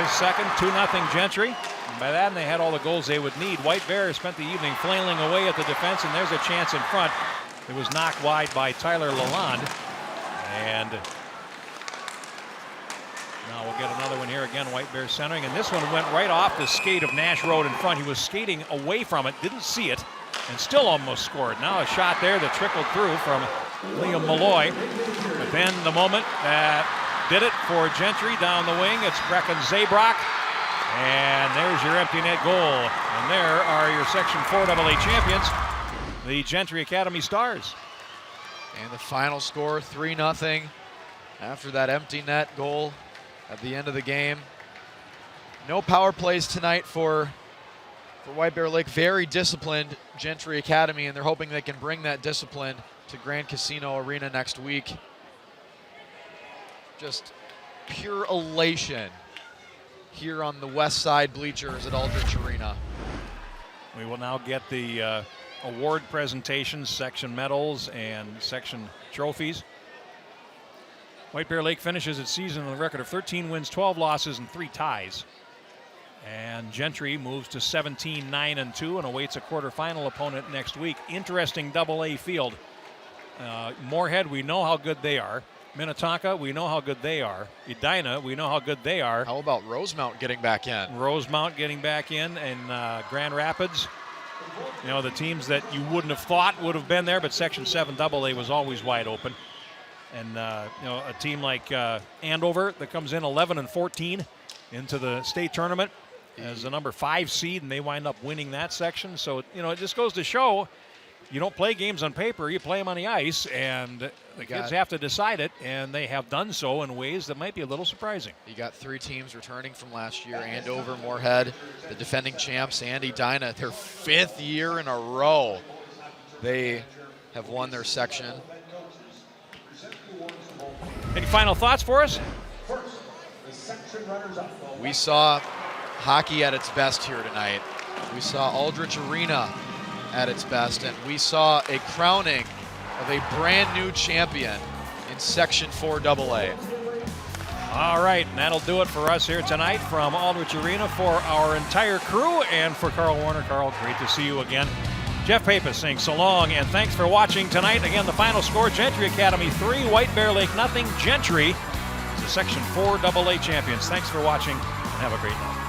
His second, 2-0 Gentry. And by that, they had all the goals they would need. White Bear spent the evening flailing away at the defense, and there's a chance in front. It was knocked wide by Tyler Lalonde. And Now we'll get another one here again, White Bear centering, and this one went right off the skate of Nash Road in front. He was skating away from it, didn't see it, and still almost scored. Now a shot there that trickled through from Liam Malloy. But then the moment that did it for Gentry down the wing, it's Brecken Zabrock. And there's your empty net goal. And there are your Section 4 AA champions, the Gentry Academy Stars. And the final score, 3-0 after that empty net goal at the end of the game. No power plays tonight for White Bear Lake. Very disciplined Gentry Academy, and they're hoping they can bring that discipline to Grand Casino Arena next week. Just pure elation here on the west side bleachers at Aldrich Arena. We will now get the award presentations, section medals and section trophies. White Bear Lake finishes its season on a record of 13 wins, 12 losses, and 3 ties. And Gentry moves to 17-9-2 and awaits a quarterfinal opponent next week. Interesting AA field. Moorhead, we know how good they are. Minnetonka, we know how good they are. Edina, we know how good they are. How about Rosemount getting back in? Rosemount getting back in, and Grand Rapids. You know, the teams that you wouldn't have thought would have been there, but Section 7 AA was always wide open. And, you know, a team like Andover that comes in 11-14 into the state tournament as the number 5 seed, and they wind up winning that section. So, you know, it just goes to show you don't play games on paper, you play them on the ice, and the kids have to decide it, and they have done so in ways that might be a little surprising. You got 3 teams returning from last year: Andover, Moorhead, the defending champs, and Edina. Their 5th year in a row they have won their section. Any final thoughts for us? We saw hockey at its best here tonight. We saw Aldrich Arena at its best, and we saw a crowning of a brand new champion in Section 4 AA. All right, and that'll do it for us here tonight from Aldrich Arena for our entire crew and for Carl Warner. Carl, great to see you again. Jeff Pappas saying so long, and thanks for watching tonight. Again, the final score, Gentry Academy 3, White Bear Lake 0. Gentry is the Section 4 AA champions. Thanks for watching, and have a great night.